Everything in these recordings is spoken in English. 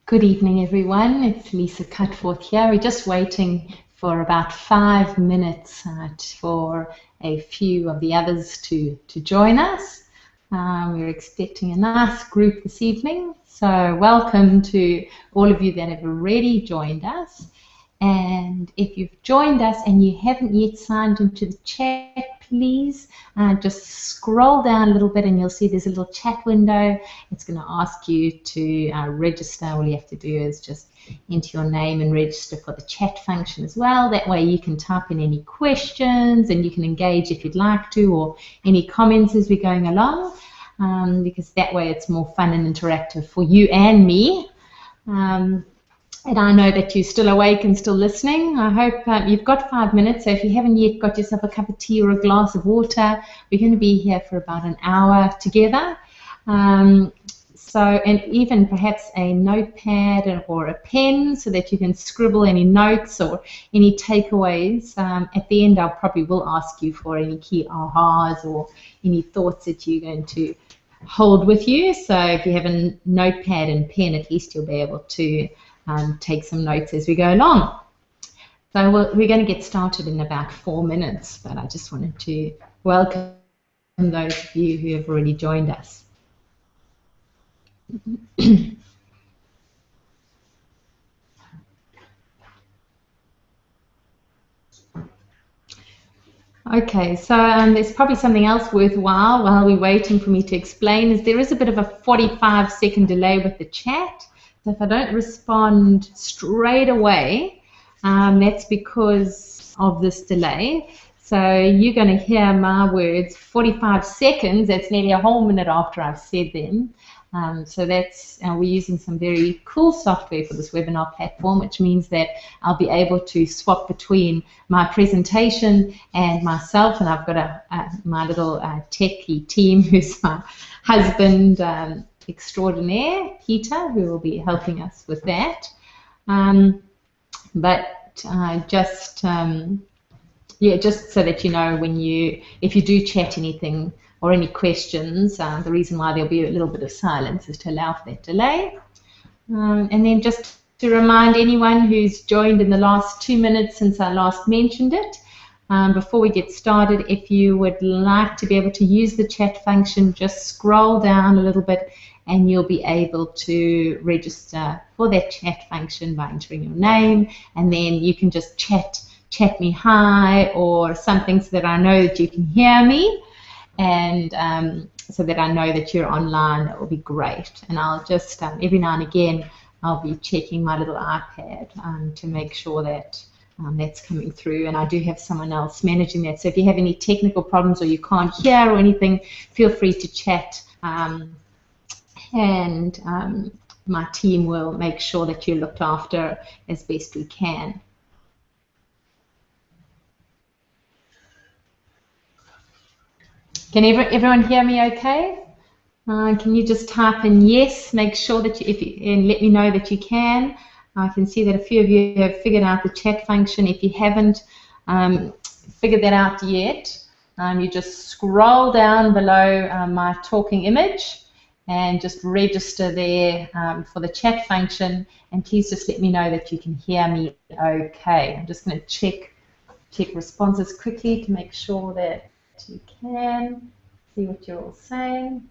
Good evening, everyone. It's Lisa Cutforth here. We're just waiting for about 5 minutes for a few of the others to join us. We're expecting a nice group this evening. So welcome to all of you that have already joined us. And if you've joined us and you haven't yet signed into the chat, please just scroll down a little bit and you'll see there's a little chat window. It's going to ask you to register. All you have to do is just enter your name and register for the chat function as well. That way you can type in any questions and you can engage if you'd like to, or any comments as we're going along, because that way it's more fun and interactive for you and me. And I know that you're still awake and still listening. I hope you've got 5 minutes. So if you haven't yet got yourself a cup of tea or a glass of water, we're going to be here for about an hour together. And even perhaps a notepad or a pen so that you can scribble any notes or any takeaways. At the end, I probably will ask you for any key ahas or any thoughts that you're going to hold with you. So if you have a notepad and pen, at least you'll be able to take some notes as we go along. So we're going to get started in about 4 minutes, but I just wanted to welcome those of you who have already joined us. Okay, so there's probably something else worthwhile while we're waiting for me to explain. There is a bit of a 45-second delay with the chat. So if I don't respond straight away, that's because of this delay. So you're going to hear my words 45 seconds. That's nearly a whole minute after I've said them. So that's we're using some very cool software for this webinar platform, which means that I'll be able to swap between my presentation and myself. And I've got my little techie team, who's my husband extraordinaire, Peter, who will be helping us with that. Just so that you know, if you do chat anything or any questions, the reason why there'll be a little bit of silence is to allow for that delay. And then just to remind anyone who's joined in the last 2 minutes since I last mentioned it, before we get started, if you would like to be able to use the chat function, just scroll down a little bit and you'll be able to register for that chat function by entering your name, and then you can just chat me hi or something so that I know that you can hear me, and so that I know that you're online. That will be great. And I'll just every now and again I'll be checking my little iPad to make sure that that's coming through, and I do have someone else managing that. So if you have any technical problems or you can't hear or anything, feel free to chat, and my team will make sure that you're looked after as best we can. Can everyone hear me okay? Can you just type in yes? Make sure that and let me know that you can. I can see that a few of you have figured out the chat function. If you haven't figured that out yet, you just scroll down below my talking image and just register there for the chat function, and please just let me know that you can hear me okay. I'm just going to check responses quickly to make sure that you can see what you're all saying.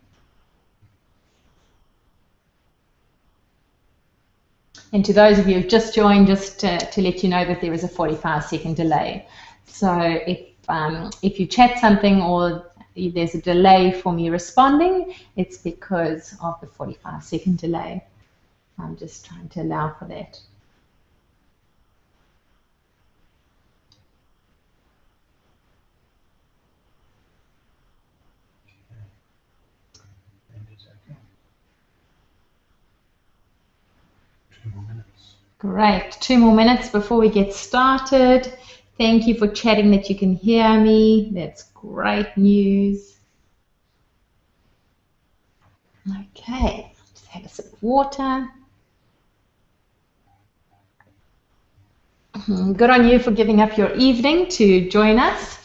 And to those of you who've just joined, just to let you know that there is a 45-second delay. So if you chat something or there's a delay for me responding, it's because of the 45-second delay. I'm just trying to allow for that. Great. 2 more minutes before we get started. Thank you for chatting that you can hear me. That's great news. Okay, just have a sip of water. Good on you for giving up your evening to join us.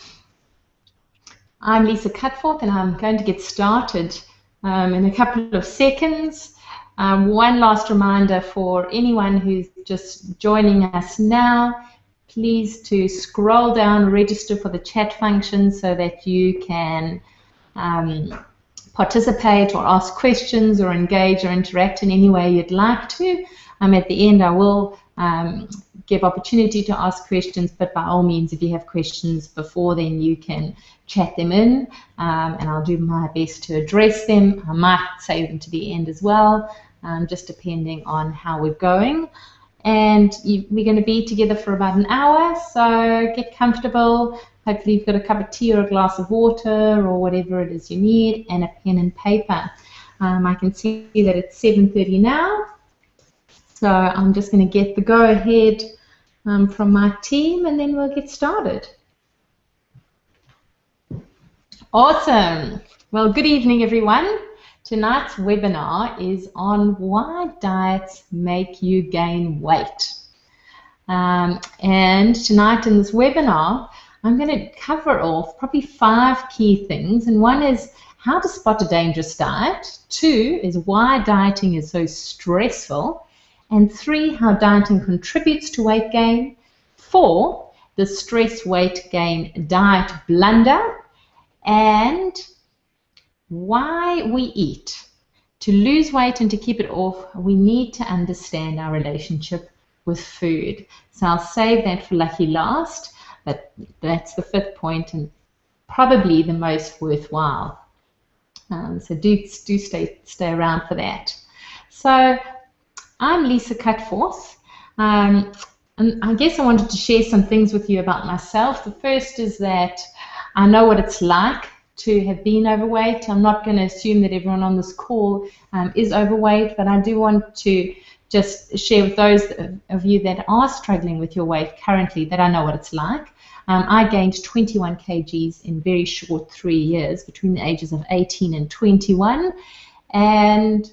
I'm Lisa Cutforth, and I'm going to get started in a couple of seconds. One last reminder for anyone who's just joining us now, please to scroll down, register for the chat function so that you can participate or ask questions or engage or interact in any way you'd like to. At the end, I will give opportunity to ask questions, but by all means, if you have questions before then, you can chat them in, and I'll do my best to address them. I might save them to the end as well, just depending on how we're going. And we're going to be together for about an hour, so get comfortable. Hopefully you've got a cup of tea or a glass of water or whatever it is you need, and a pen and paper. I can see that it's 7:30 now, so I'm just going to get the go-ahead from my team, and then we'll get started. Awesome. Well, good evening, everyone. Tonight's webinar is on why diets make you gain weight. And tonight in this webinar, I'm going to cover off probably 5 key things. And one is how to spot a dangerous diet. 2 is why dieting is so stressful. And 3, how dieting contributes to weight gain. 4, the stress weight gain diet blunder. And why we eat. To lose weight and to keep it off, we need to understand our relationship with food. So I'll save that for lucky last, but that's the 5th point and probably the most worthwhile. So do stay around for that. So I'm Lisa Cutforth, and I guess I wanted to share some things with you about myself. The first is that I know what it's like to have been overweight. I'm not going to assume that everyone on this call is overweight, but I do want to just share with those of you that are struggling with your weight currently that I know what it's like. I gained 21 kgs in very short 3 years, between the ages of 18 and 21, and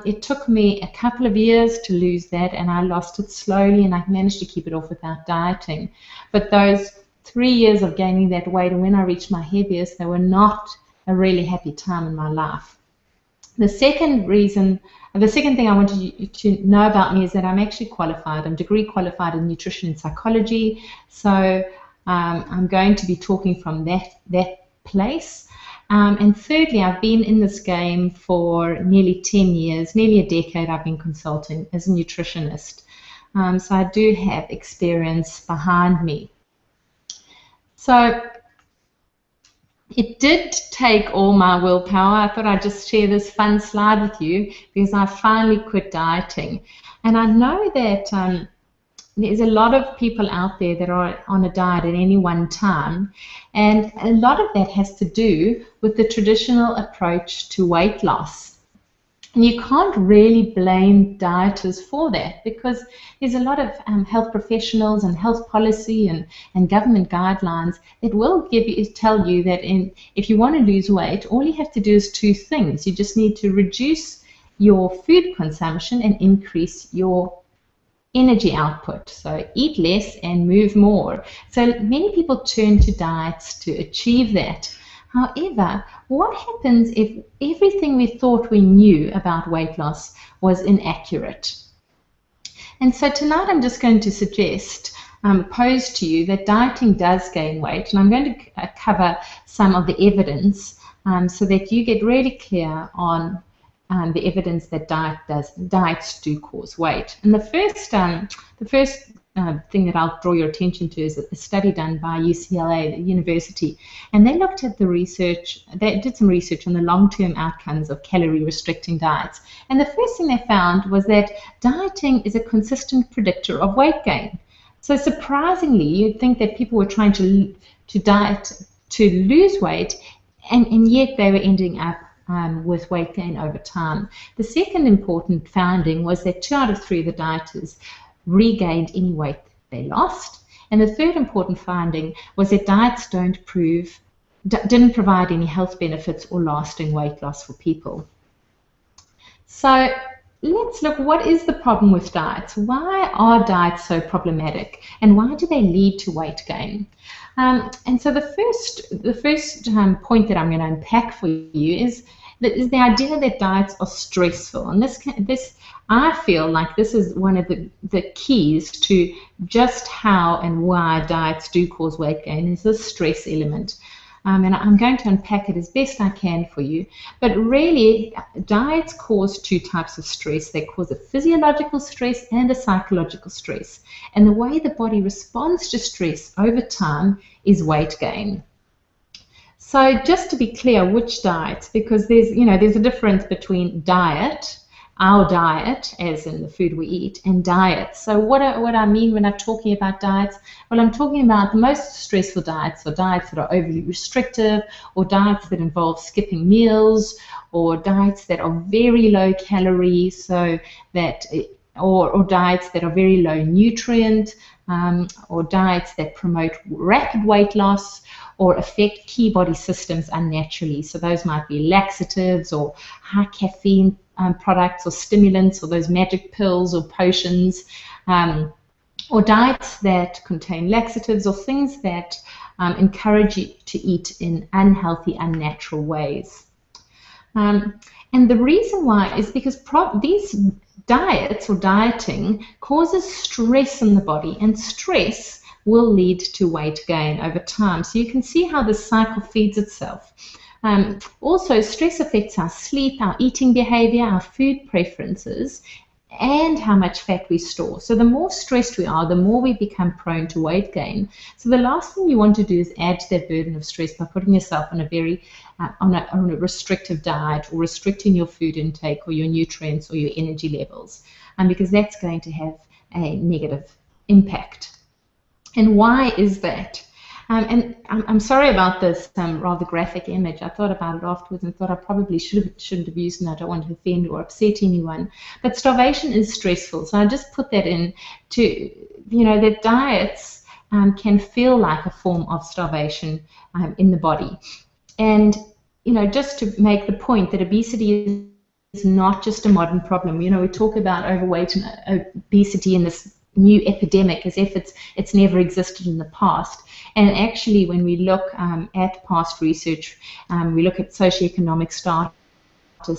it took me a couple of years to lose that, and I lost it slowly, and I managed to keep it off without dieting. But those 3 years of gaining that weight, and when I reached my heaviest, they were not a really happy time in my life. The second thing I wanted you to know about me is that I'm actually qualified. I'm degree qualified in nutrition and psychology, so I'm going to be talking from that place. And thirdly, I've been in this game for nearly 10 years, nearly a decade. I've been consulting as a nutritionist, so I do have experience behind me. So it did take all my willpower. I thought I'd just share this fun slide with you because I finally quit dieting. And I know that there's a lot of people out there that are on a diet at any one time, and a lot of that has to do with the traditional approach to weight loss. And you can't really blame dieters for that because there's a lot of health professionals and health policy and government guidelines that will tell you that if you want to lose weight, all you have to do is 2 things. You just need to reduce your food consumption and increase your energy output. So eat less and move more. So many people turn to diets to achieve that. However, what happens if everything we thought we knew about weight loss was inaccurate? And so tonight I'm just going to pose to you that dieting does gain weight, and I'm going to cover some of the evidence so that you get really clear on the evidence that diets do cause weight. And the first thing that I'll draw your attention to is a study done by UCLA, the university, and they looked at the research. They did some research on the long-term outcomes of calorie-restricting diets, and the first thing they found was that dieting is a consistent predictor of weight gain. So surprisingly, you'd think that people were trying to diet to lose weight, and yet they were ending up with weight gain over time. The second important finding was that 2 out of 3 of the dieters regained any weight they lost. And the third important finding was that diets didn't provide any health benefits or lasting weight loss for people. So let's look, what is the problem with diets? Why are diets so problematic? And why do they lead to weight gain? And so the first point that I'm going to unpack for you is the idea that diets are stressful. And this I feel like this is one of the keys to just how and why diets do cause weight gain, is the stress element. And I'm going to unpack it as best I can for you. But really, diets cause two types of stress. They cause a physiological stress and a psychological stress. And the way the body responds to stress over time is weight gain. So just to be clear, which diets, because there's a difference between diet, our diet, as in the food we eat, and diets. So what I mean when I'm talking about diets, well, I'm talking about the most stressful diets, or diets that are overly restrictive, or diets that involve skipping meals, or diets that are very low calorie, so that, or diets that are very low nutrient, or diets that promote rapid weight loss, or affect key body systems unnaturally. So those might be laxatives, or high caffeine products, or stimulants, or those magic pills or potions, or diets that contain laxatives, or things that encourage you to eat in unhealthy, unnatural ways. And the reason why is because these diets or dieting causes stress in the body, and stress will lead to weight gain over time. So you can see how the cycle feeds itself. Also, stress affects our sleep, our eating behavior, our food preferences, and how much fat we store. So the more stressed we are, the more we become prone to weight gain. So the last thing you want to do is add to that burden of stress by putting yourself on a very on a restrictive diet, or restricting your food intake, or your nutrients, or your energy levels, because that's going to have a negative impact. And why is that? And I'm sorry about this rather graphic image. I thought about it afterwards and thought I probably shouldn't have used it. I don't want to offend or upset anyone. But starvation is stressful. So I just put that in to, that diets can feel like a form of starvation in the body. And, just to make the point that obesity is not just a modern problem. We talk about overweight and obesity in this new epidemic as if it's never existed in the past. And actually, when we look at past research, we look at socioeconomic status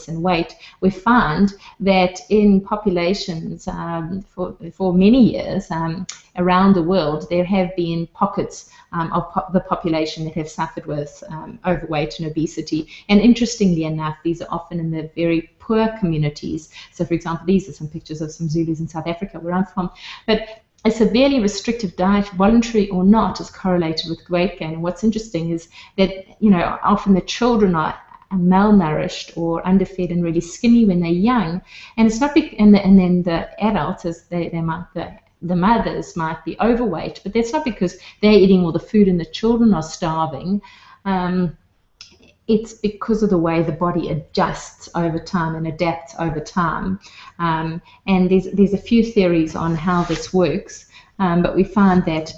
and weight, we find that in populations for many years around the world, there have been pockets of the population that have suffered with overweight and obesity. And interestingly enough, these are often in the very poor communities. So, for example, these are some pictures of some Zulus in South Africa, where I'm from. But a severely restrictive diet, voluntary or not, is correlated with weight gain. And what's interesting is that, often the children are malnourished or underfed and really skinny when they're young. And it's not and then the adults, as the mothers might be overweight, but that's not because they're eating all the food and the children are starving. It's because of the way the body adjusts over time and adapts over time. And there's a few theories on how this works, but we find that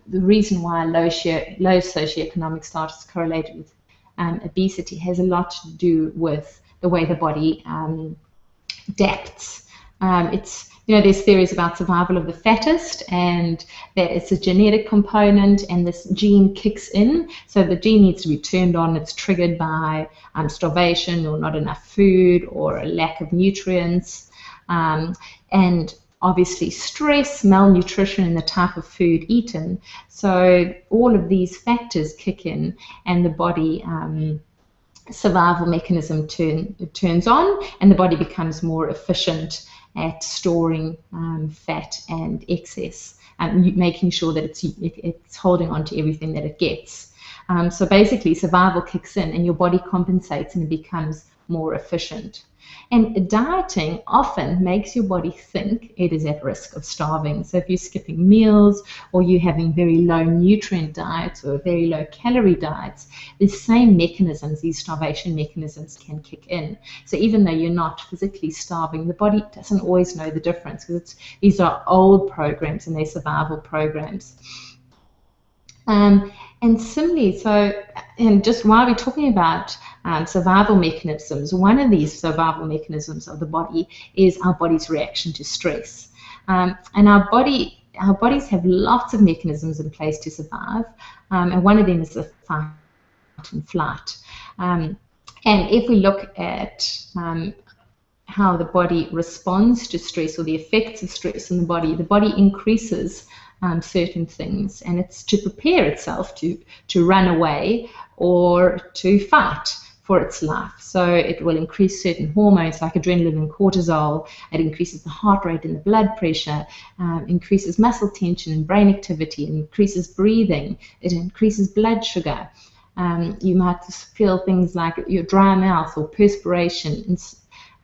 the reason why low socioeconomic status is correlated with obesity has a lot to do with the way the body adapts. There's theories about survival of the fattest, and that it's a genetic component, and this gene kicks in. So the gene needs to be turned on. It's triggered by starvation, or not enough food, or a lack of nutrients, and obviously stress, malnutrition, and the type of food eaten. So all of these factors kick in, and the body survival mechanism turns on, and the body becomes more efficient at storing fat and excess, and making sure that it's holding on to everything that it gets. So basically, survival kicks in, and your body compensates, and it becomes more efficient. And dieting often makes your body think it is at risk of starving. So if you're skipping meals, or you're having very low nutrient diets or very low calorie diets, the same mechanisms, these starvation mechanisms, can kick in. So even though you're not physically starving, the body doesn't always know the difference, because these are old programs, and they're survival programs. And similarly, and just while we're talking about survival mechanisms, one of these survival mechanisms of the body is our body's reaction to stress. And our bodies have lots of mechanisms in place to survive, and one of them is the fight and flight. And if we look at how the body responds to stress, or the effects of stress in the body increases certain things, and it's to prepare itself to run away or to fight for its life. So it will increase certain hormones like adrenaline and cortisol. It increases the heart rate and the blood pressure, increases muscle tension and brain activity, increases breathing, it increases blood sugar. You might feel things like your dry mouth or perspiration.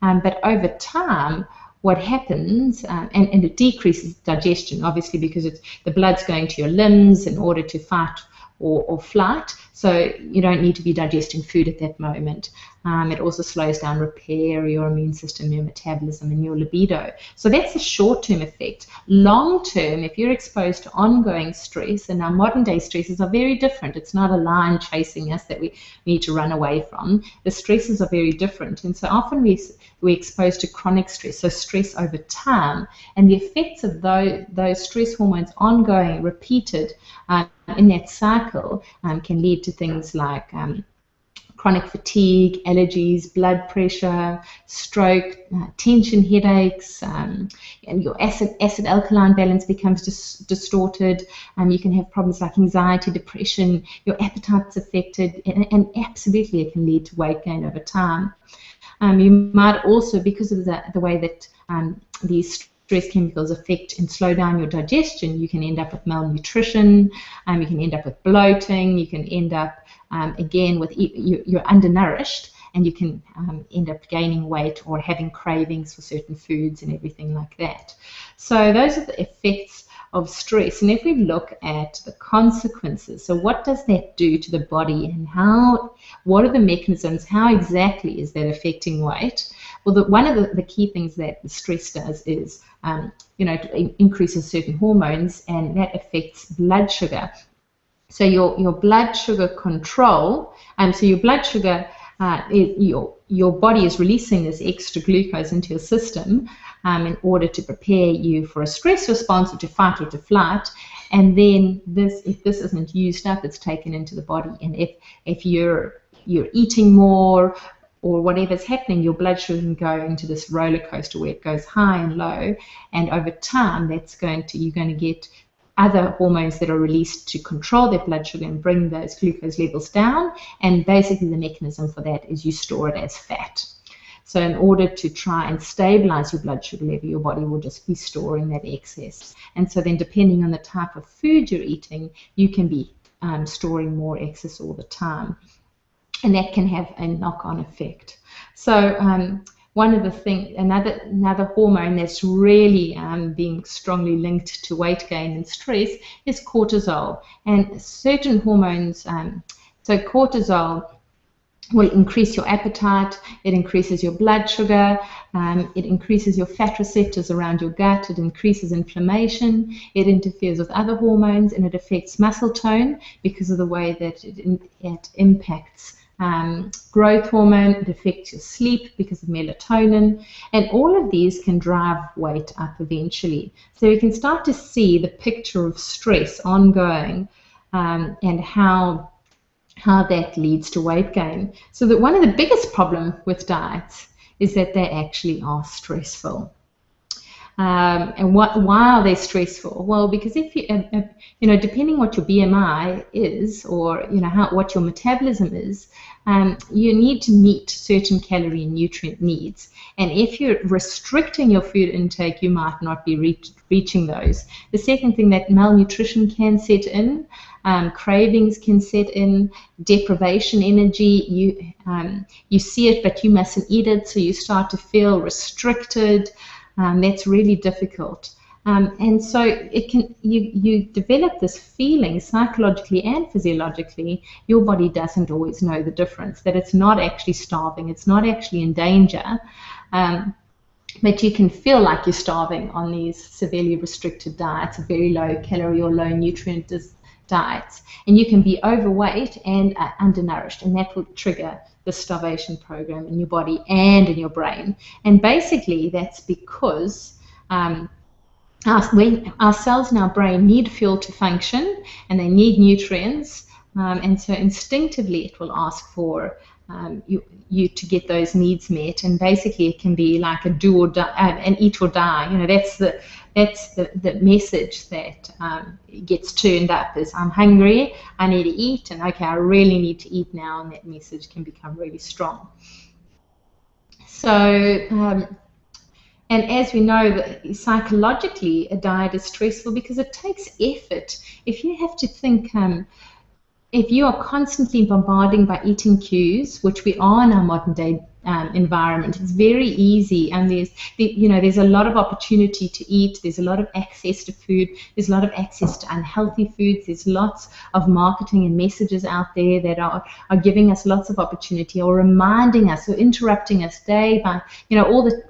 But over time, what happens, and it decreases digestion, obviously, because the blood's going to your limbs in order to fight or flight, so you don't need to be digesting food at that moment. It also slows down repair, your immune system, your metabolism, and your libido. So that's the short-term effect. Long-term, if you're exposed to ongoing stress, and our modern-day stresses are very different. It's not a lion chasing us that we need to run away from. The stresses are very different, and so often we're exposed to chronic stress, so stress over time, and the effects of those stress hormones ongoing, repeated in that cycle can lead to things like chronic fatigue, allergies, blood pressure, stroke, tension, headaches, and your acid-alkaline balance becomes distorted. You can have problems like anxiety, depression, your appetite's affected, and absolutely it can lead to weight gain over time. You might also, because of the way that these stress chemicals affect and slow down your digestion, you can end up with malnutrition, you can end up with bloating, you can end up, again, with you're undernourished, and you can end up gaining weight or having cravings for certain foods and everything like that. So those are the effects of stress. And if we look at the consequences, so what does that do to the body, and what are the mechanisms, how exactly is that affecting weight? Well, one of the key things that the stress does is, it increases certain hormones, and that affects blood sugar. So your blood sugar control, so your blood sugar, your body is releasing this extra glucose into your system in order to prepare you for a stress response, or to fight or to flight. And then if this isn't used up, it's taken into the body. And if you're eating more, or whatever's happening, your blood sugar can go into this roller coaster where it goes high and low, and over time you're going to get other hormones that are released to control their blood sugar and bring those glucose levels down, and basically the mechanism for that is you store it as fat. So in order to try and stabilize your blood sugar level, your body will just be storing that excess. And so then, depending on the type of food you're eating, you can be storing more excess all the time. And that can have a knock-on effect. So one of the things, another hormone that's really being strongly linked to weight gain and stress is cortisol. And certain hormones, so cortisol will increase your appetite, it increases your blood sugar, it increases your fat receptors around your gut, it increases inflammation, it interferes with other hormones, and it affects muscle tone because of the way that it impacts growth hormone. It affects your sleep because of melatonin, and all of these can drive weight up eventually. So you can start to see the picture of stress ongoing, and how that leads to weight gain. So that one of the biggest problems with diets is that they actually are stressful. And why are they stressful? Well, because if you, depending what your BMI is, or what your metabolism is, you need to meet certain calorie and nutrient needs. And if you're restricting your food intake, you might not be reaching those. The second thing, that malnutrition can set in, cravings can set in, deprivation energy. You see it, but you mustn't eat it, so you start to feel restricted. That's really difficult. And so you develop this feeling psychologically and physiologically. Your body doesn't always know the difference, that it's not actually starving, it's not actually in danger, but you can feel like you're starving on these severely restricted diets, very low calorie or low nutrient diets. And you can be overweight and undernourished, and that will trigger the starvation program in your body and in your brain. And basically that's because our cells in our brain need fuel to function, and they need nutrients, and so instinctively it will ask for you to get those needs met. And basically it can be like a do or die, an eat or die. That's the message that gets turned up is I'm hungry, I need to eat, and okay, I really need to eat now, and that message can become really strong. So, and as we know, that psychologically, a diet is stressful because it takes effort. If you have to think, if you are constantly bombarding by eating cues, which we are in our modern day environment, it's very easy, and there's a lot of opportunity to eat. There's a lot of access to food. There's a lot of access to unhealthy foods. There's lots of marketing and messages out there that are giving us lots of opportunity, or reminding us, or interrupting us day by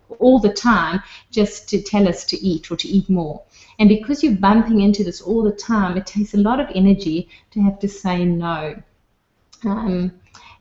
all the time, just to tell us to eat or to eat more. And because you're bumping into this all the time, it takes a lot of energy to have to say no.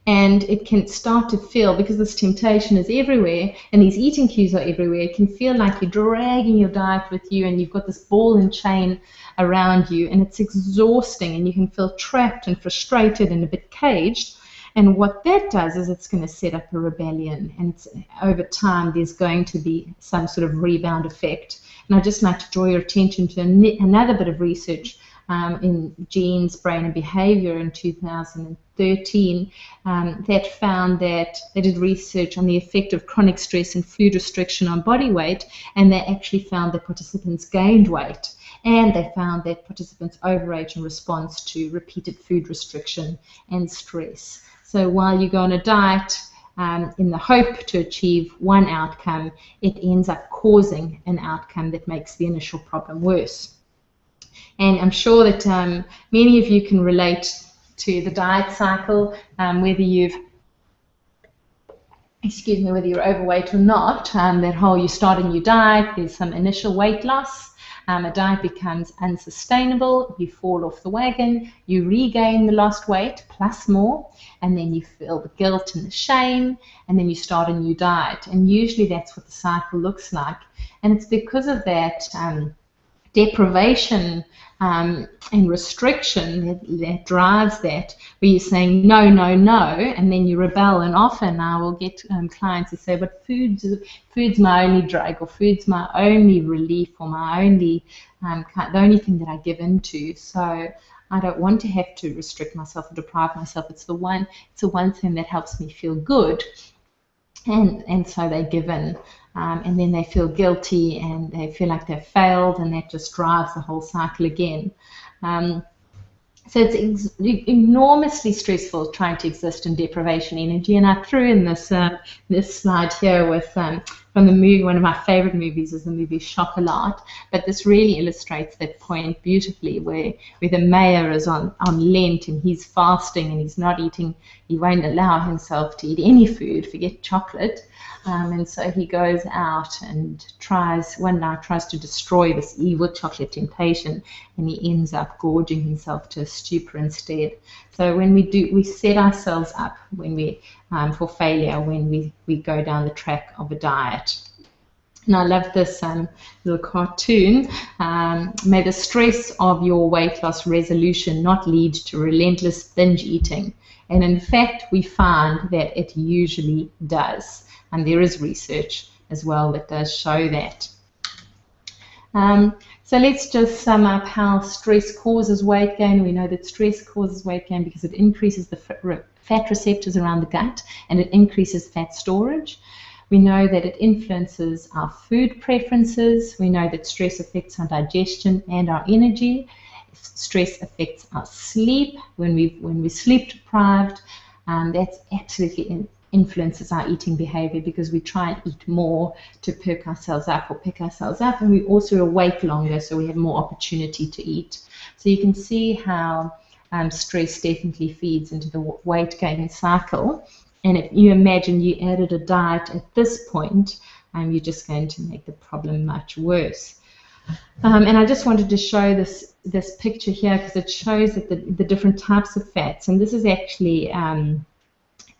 And it can start to feel, because this temptation is everywhere and these eating cues are everywhere, it can feel like you're dragging your diet with you, and you've got this ball and chain around you, and it's exhausting, and you can feel trapped and frustrated and a bit caged. And what that does is it's going to set up a rebellion, and over time there's going to be some sort of rebound effect. And I'd just like to draw your attention to another bit of research in Genes, Brain and Behavior in 2013 that found that they did research on the effect of chronic stress and food restriction on body weight, and they actually found that participants gained weight, and they found that participants overate in response to repeated food restriction and stress. So while you go on a diet in the hope to achieve one outcome, it ends up causing an outcome that makes the initial problem worse. And I'm sure that many of you can relate to the diet cycle, whether you're overweight or not. That whole, you start a new diet, there's some initial weight loss, a diet becomes unsustainable, you fall off the wagon, you regain the lost weight plus more, and then you feel the guilt and the shame, and then you start a new diet. And usually that's what the cycle looks like. And it's because of that deprivation and restriction that drives that, where you're saying no, no, no, and then you rebel. And often I will get clients who say, but food's my only drug, or food's my only relief, or my only the only thing that I give into. So I don't want to have to restrict myself or deprive myself. It's the one thing that helps me feel good. And so they give in, and then they feel guilty, and they feel like they've failed, and that just drives the whole cycle again. So it's enormously stressful trying to exist in deprivation energy. And I threw in this slide here with from the movie. One of my favorite movies is the movie Chocolat, but this really illustrates that point beautifully, where the mayor is on Lent, and he's fasting, and he's not eating. He won't allow himself to eat any food, forget chocolate. And so he goes out and one night tries to destroy this evil chocolate temptation, and he ends up gorging himself to a stupor instead. So when we set ourselves up for failure when we go down the track of a diet. And I love this little cartoon. May the stress of your weight loss resolution not lead to relentless binge eating. And in fact, we find that it usually does. And there is research as well that does show that. So let's just sum up how stress causes weight gain. We know that stress causes weight gain because it increases the fat receptors around the gut, and it increases fat storage. We know that it influences our food preferences. We know that stress affects our digestion and our energy. Stress affects our sleep. When we're sleep deprived, that's absolutely influences our eating behavior, because we try and eat more to pick ourselves up, and we also awake longer, so we have more opportunity to eat. So you can see how stress definitely feeds into the weight gain cycle. And if you imagine you added a diet at this point, you're just going to make the problem much worse. And I just wanted to show this picture here, because it shows that the different types of fats, and this is actually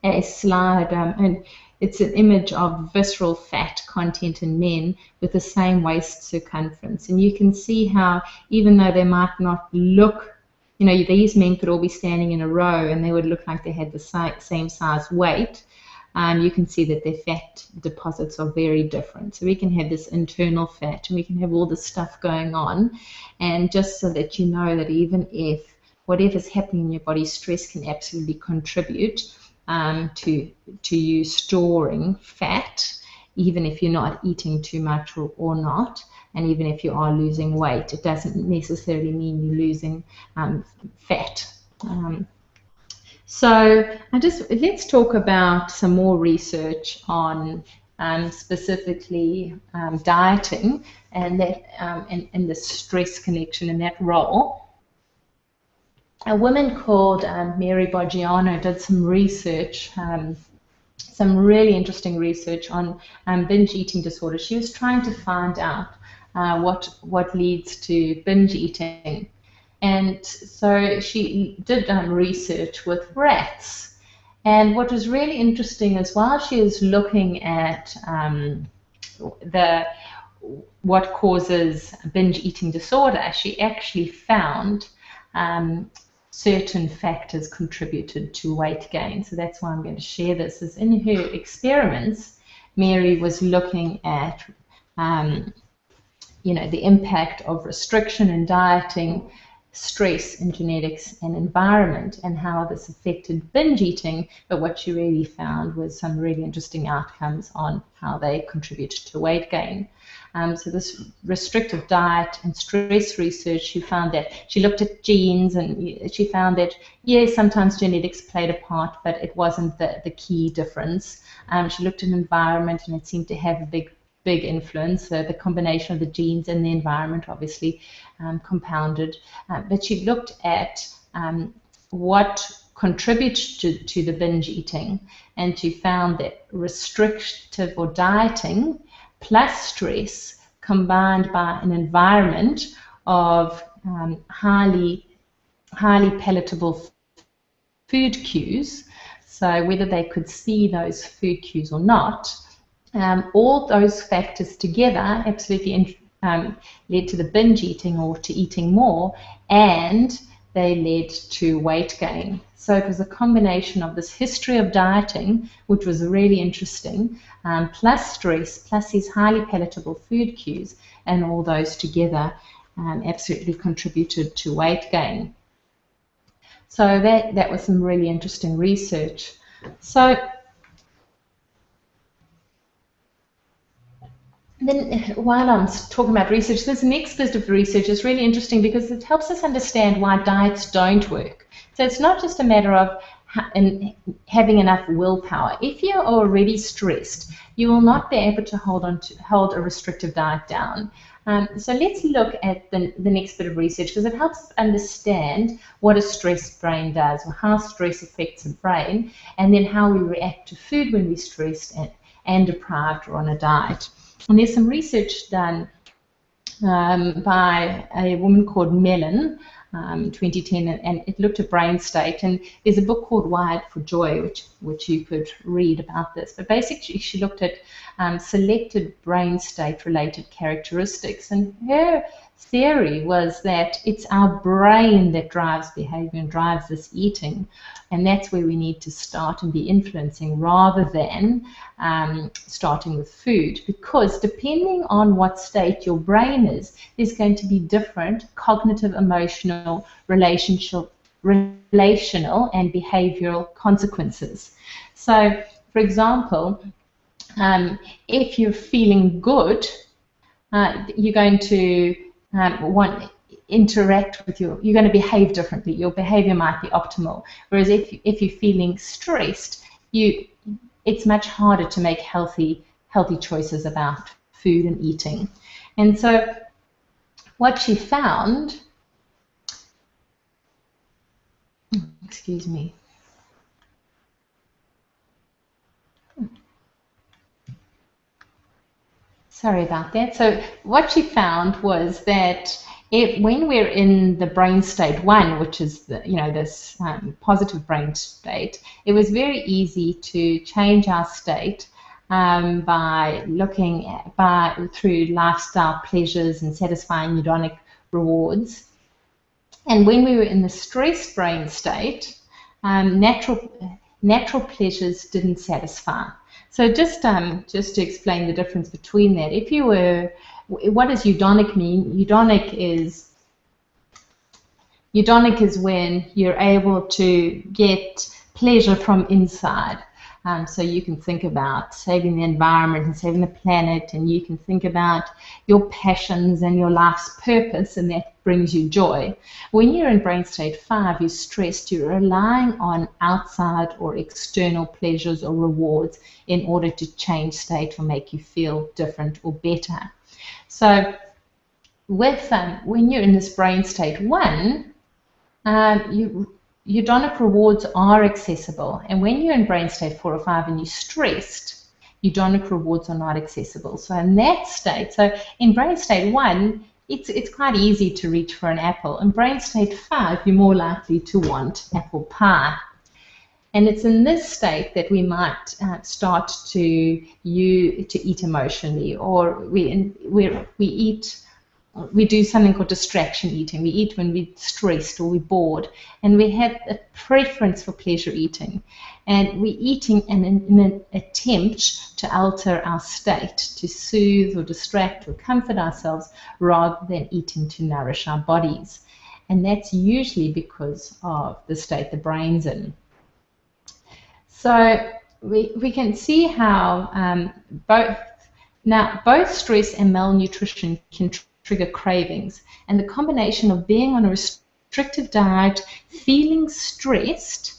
a slide, and it's an image of visceral fat content in men with the same waist circumference. And you can see how, even though they might not look you know, these men could all be standing in a row and they would look like they had the same size weight. You can see that their fat deposits are very different. So we can have this internal fat and we can have all this stuff going on. And just so that you know that even if whatever's happening in your body, stress can absolutely contribute to you storing fat, even if you're not eating too much or not. And even if you are losing weight, it doesn't necessarily mean you're losing fat. So let's talk about some more research on specifically dieting and that and the stress connection in that role. A woman called Mary Boggiano did some research, some really interesting research on binge eating disorder. She was trying to find out what leads to binge eating. And so she did research with rats. And what was really interesting is while she was looking at what causes binge eating disorder, she actually found certain factors contributed to weight gain. So that's why I'm going to share this. Is in her experiments, Mary was looking at the impact of restriction and dieting, stress and genetics and environment, and how this affected binge eating. But what she really found was some really interesting outcomes on how they contributed to weight gain. So this restrictive diet and stress research, she found that she looked at genes, and she found that, yes, sometimes genetics played a part, but it wasn't the key difference. She looked at environment, and it seemed to have a big influence. The combination of the genes and the environment obviously compounded. But she looked at what contributed to the binge eating, and she found that restrictive or dieting plus stress combined by an environment of highly palatable food cues, so whether they could see those food cues or not, all those factors together absolutely led to the binge eating or to eating more, and they led to weight gain. So it was a combination of this history of dieting, which was really interesting, plus stress, plus these highly palatable food cues, and all those together absolutely contributed to weight gain. So that was some really interesting research. So then while I'm talking about research, this next bit of research is really interesting because it helps us understand why diets don't work. So it's not just a matter of having enough willpower. If you're already stressed, you will not be able to hold a restrictive diet down. So let's look at the next bit of research, because it helps us understand what a stressed brain does, or how stress affects the brain, and then how we react to food when we're stressed and deprived or on a diet. And there's some research done by a woman called Mellon, 2010, and it looked at brain state. And there's a book called Wired for Joy, which you could read about this. But basically, she looked at selected brain state related characteristics, and her theory was that it's our brain that drives behavior and drives this eating, and that's where we need to start and be influencing, rather than starting with food, because depending on what state your brain is, there's going to be different cognitive, emotional, relational and behavioral consequences. So for example, if you're feeling good, you're going to interact with you're going to behave differently. Your behavior might be optimal. Whereas if you're feeling stressed, it's much harder to make healthy choices about food and eating. And so what she found, excuse me, sorry about that. So what she found was that when we're in the brain state 1, which is this positive brain state, it was very easy to change our state by looking through lifestyle pleasures and satisfying hedonic rewards. And when we were in the stressed brain state, natural pleasures didn't satisfy. So just to explain the difference between that, if you were, what does eudaimonia mean? Eudaimonia is when you're able to get pleasure from inside. So you can think about saving the environment and saving the planet, and you can think about your passions and your life's purpose, and that brings you joy. When you're in brain state 5, you're stressed, you're relying on outside or external pleasures or rewards in order to change state or make you feel different or better. So with when you're in this brain state 1, eudaimonia rewards are accessible, and when you're in brain state 4 or 5 and you're stressed, eudaimonia rewards are not accessible. So in that state, so in brain state 1, it's quite easy to reach for an apple. In brain state 5, you're more likely to want apple pie. And it's in this state that we might start to eat emotionally, or we do something called distraction eating. We eat when we're stressed or we're bored, and we have a preference for pleasure eating. And we're eating in an attempt to alter our state, to soothe or distract or comfort ourselves, rather than eating to nourish our bodies. And that's usually because of the state the brain's in. So we can see how both stress and malnutrition can trigger cravings, and the combination of being on a restrictive diet, feeling stressed,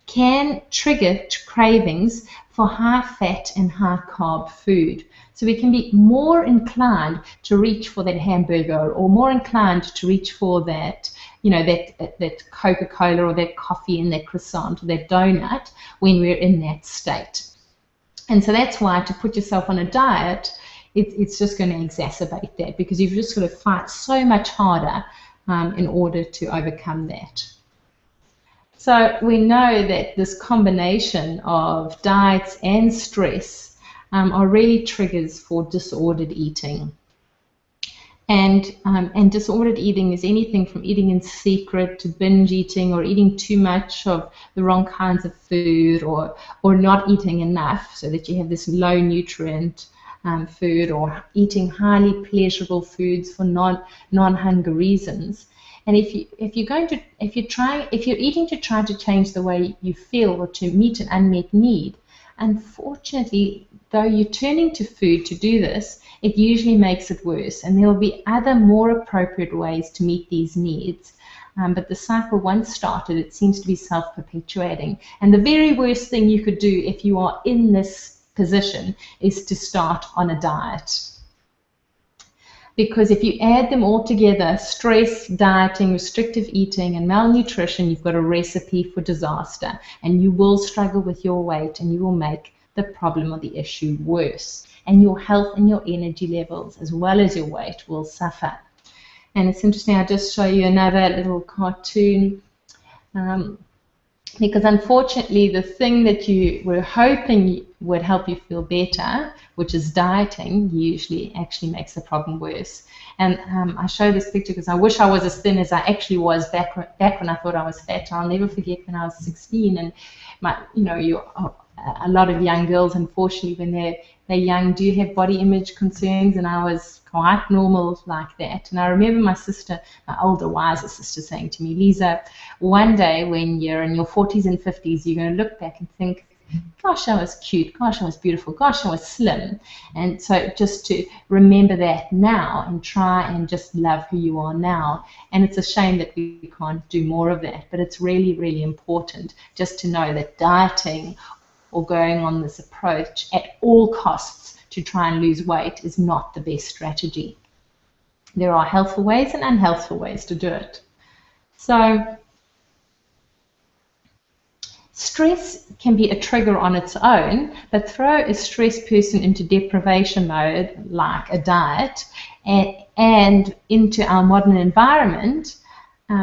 can trigger cravings for high fat and high carb food. So we can be more inclined to reach for that hamburger, or more inclined to reach for that, that Coca-Cola or that coffee and that croissant or that donut when we're in that state. And so that's why to put yourself on a diet, it's just going to exacerbate that, because you've just got to fight so much harder in order to overcome that. So we know that this combination of diets and stress are really triggers for disordered eating. And disordered eating is anything from eating in secret to binge eating, or eating too much of the wrong kinds of food, or not eating enough so that you have this low nutrient food, or eating highly pleasurable foods for non-hunger reasons. And if you're eating to try to change the way you feel or to meet an unmet need, unfortunately, though you're turning to food to do this, it usually makes it worse, and there will be other more appropriate ways to meet these needs. But the cycle, once started, it seems to be self-perpetuating. And the very worst thing you could do if you are in this position is to start on a diet. Because if you add them all together, stress, dieting, restrictive eating, and malnutrition, you've got a recipe for disaster, and you will struggle with your weight, and you will make the problem or the issue worse, and your health and your energy levels as well as your weight will suffer. And it's interesting, I'll just show you another little cartoon, because unfortunately the thing that you were hoping would help you feel better, which is dieting, usually actually makes the problem worse. And I show this picture because I wish I was as thin as I actually was back when I thought I was fat. I'll never forget when I was 16, and a lot of young girls, unfortunately, when they're young, do have body image concerns, and I was quite normal like that. And I remember my sister, my older, wiser sister, saying to me, Lisa, one day when you're in your 40s and 50s, you're going to look back and think, gosh, I was cute, gosh, I was beautiful, gosh, I was slim. And so just to remember that now and try and just love who you are now. And it's a shame that we can't do more of that, but it's really, really important just to know that dieting or going on this approach at all costs to try and lose weight is not the best strategy. There are healthful ways and unhealthful ways to do it. So stress can be a trigger on its own, but throw a stressed person into deprivation mode, like a diet, and into our modern environment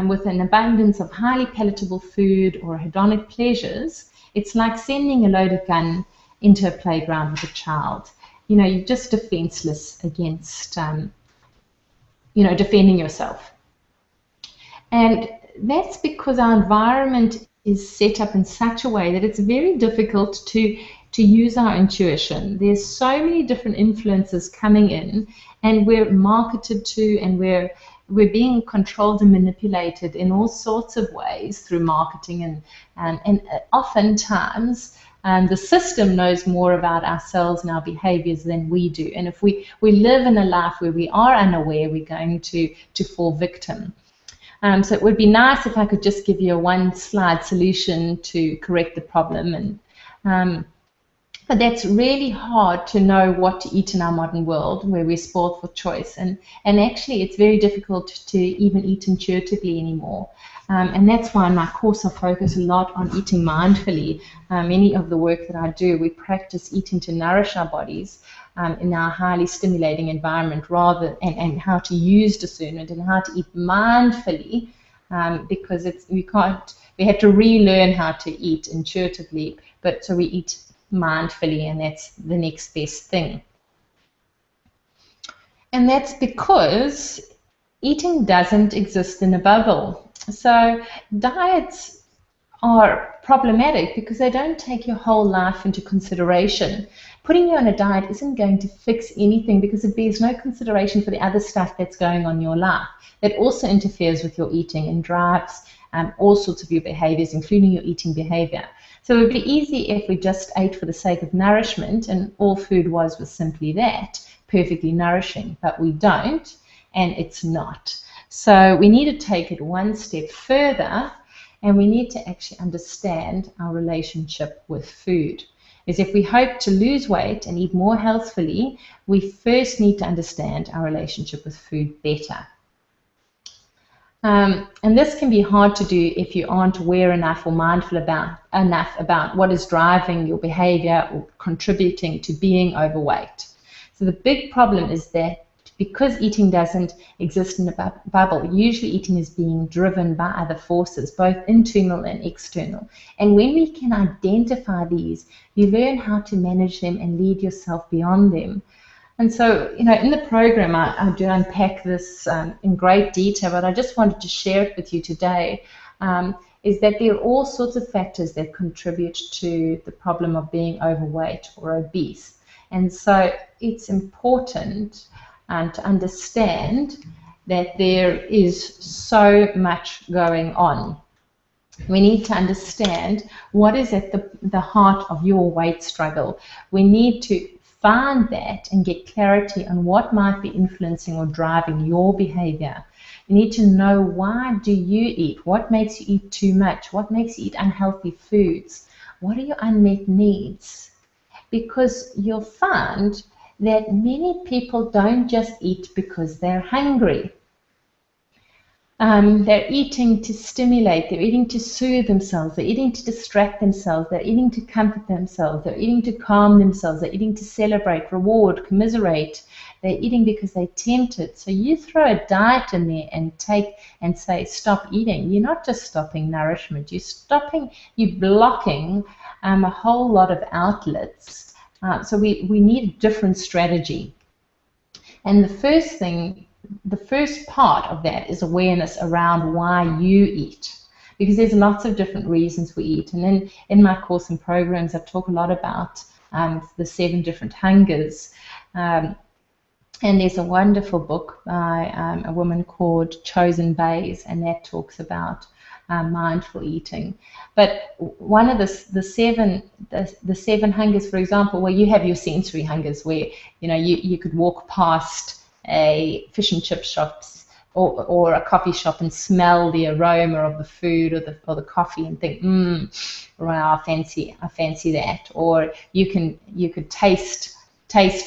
with an abundance of highly palatable food or hedonic pleasures. It's like sending a loaded gun into a playground with a child. You're just defenseless against, defending yourself. And that's because our environment is set up in such a way that it's very difficult to use our intuition. There's so many different influences coming in, and we're marketed to, and we're being controlled and manipulated in all sorts of ways through marketing, and oftentimes the system knows more about ourselves and our behaviors than we do. And if we live in a life where we are unaware, we're going to fall victim. So it would be nice if I could just give you a one-slide solution to correct the problem. But that's really hard to know what to eat in our modern world, where we're spoiled for choice. And actually, it's very difficult to even eat intuitively anymore. And that's why in my course I focus a lot on eating mindfully. Many of the work that I do, we practice eating to nourish our bodies in our highly stimulating environment, and how to use discernment and how to eat mindfully, because we have to relearn how to eat intuitively, but so we eat mindfully, and that's the next best thing. And that's because eating doesn't exist in a bubble. So diets are problematic because they don't take your whole life into consideration. Putting you on a diet isn't going to fix anything because it bears no consideration for the other stuff that's going on in your life that also interferes with your eating and drives all sorts of your behaviors, including your eating behavior. So it would be easy if we just ate for the sake of nourishment and all food was simply that, perfectly nourishing, but we don't, and it's not. So we need to take it one step further, and we need to actually understand our relationship with food. Because if we hope to lose weight and eat more healthfully, we first need to understand our relationship with food better. And this can be hard to do if you aren't aware enough or mindful enough about what is driving your behavior or contributing to being overweight. So the big problem is that because eating doesn't exist in a bubble, usually eating is being driven by other forces, both internal and external. And when we can identify these, you learn how to manage them and lead yourself beyond them. And so, in the program, I do unpack this in great detail, but I just wanted to share it with you today, is that there are all sorts of factors that contribute to the problem of being overweight or obese. And so it's important to understand that there is so much going on. We need to understand what is at the heart of your weight struggle. We need to find that and get clarity on what might be influencing or driving your behavior. You need to know, why do you eat? What makes you eat too much? What makes you eat unhealthy foods? What are your unmet needs? Because you'll find that many people don't just eat because they're hungry. They're eating to stimulate, they're eating to soothe themselves, they're eating to distract themselves, they're eating to comfort themselves, they're eating to calm themselves, they're eating to celebrate, reward, commiserate, they're eating because they're tempted. So you throw a diet in there and say, stop eating. You're not just stopping nourishment, you're blocking a whole lot of outlets. So we need a different strategy. And the first part of that is awareness around why you eat, because there's lots of different reasons we eat. And then in my course and programs, I talk a lot about the 7 different hungers. And there's a wonderful book by a woman called Chosen Bays, and that talks about mindful eating. But one of the 7 hungers, for example, where you have your sensory hungers, where you could walk past a fish and chip shop or a coffee shop and smell the aroma of the food or the coffee and think, wow, I fancy that. Or you could taste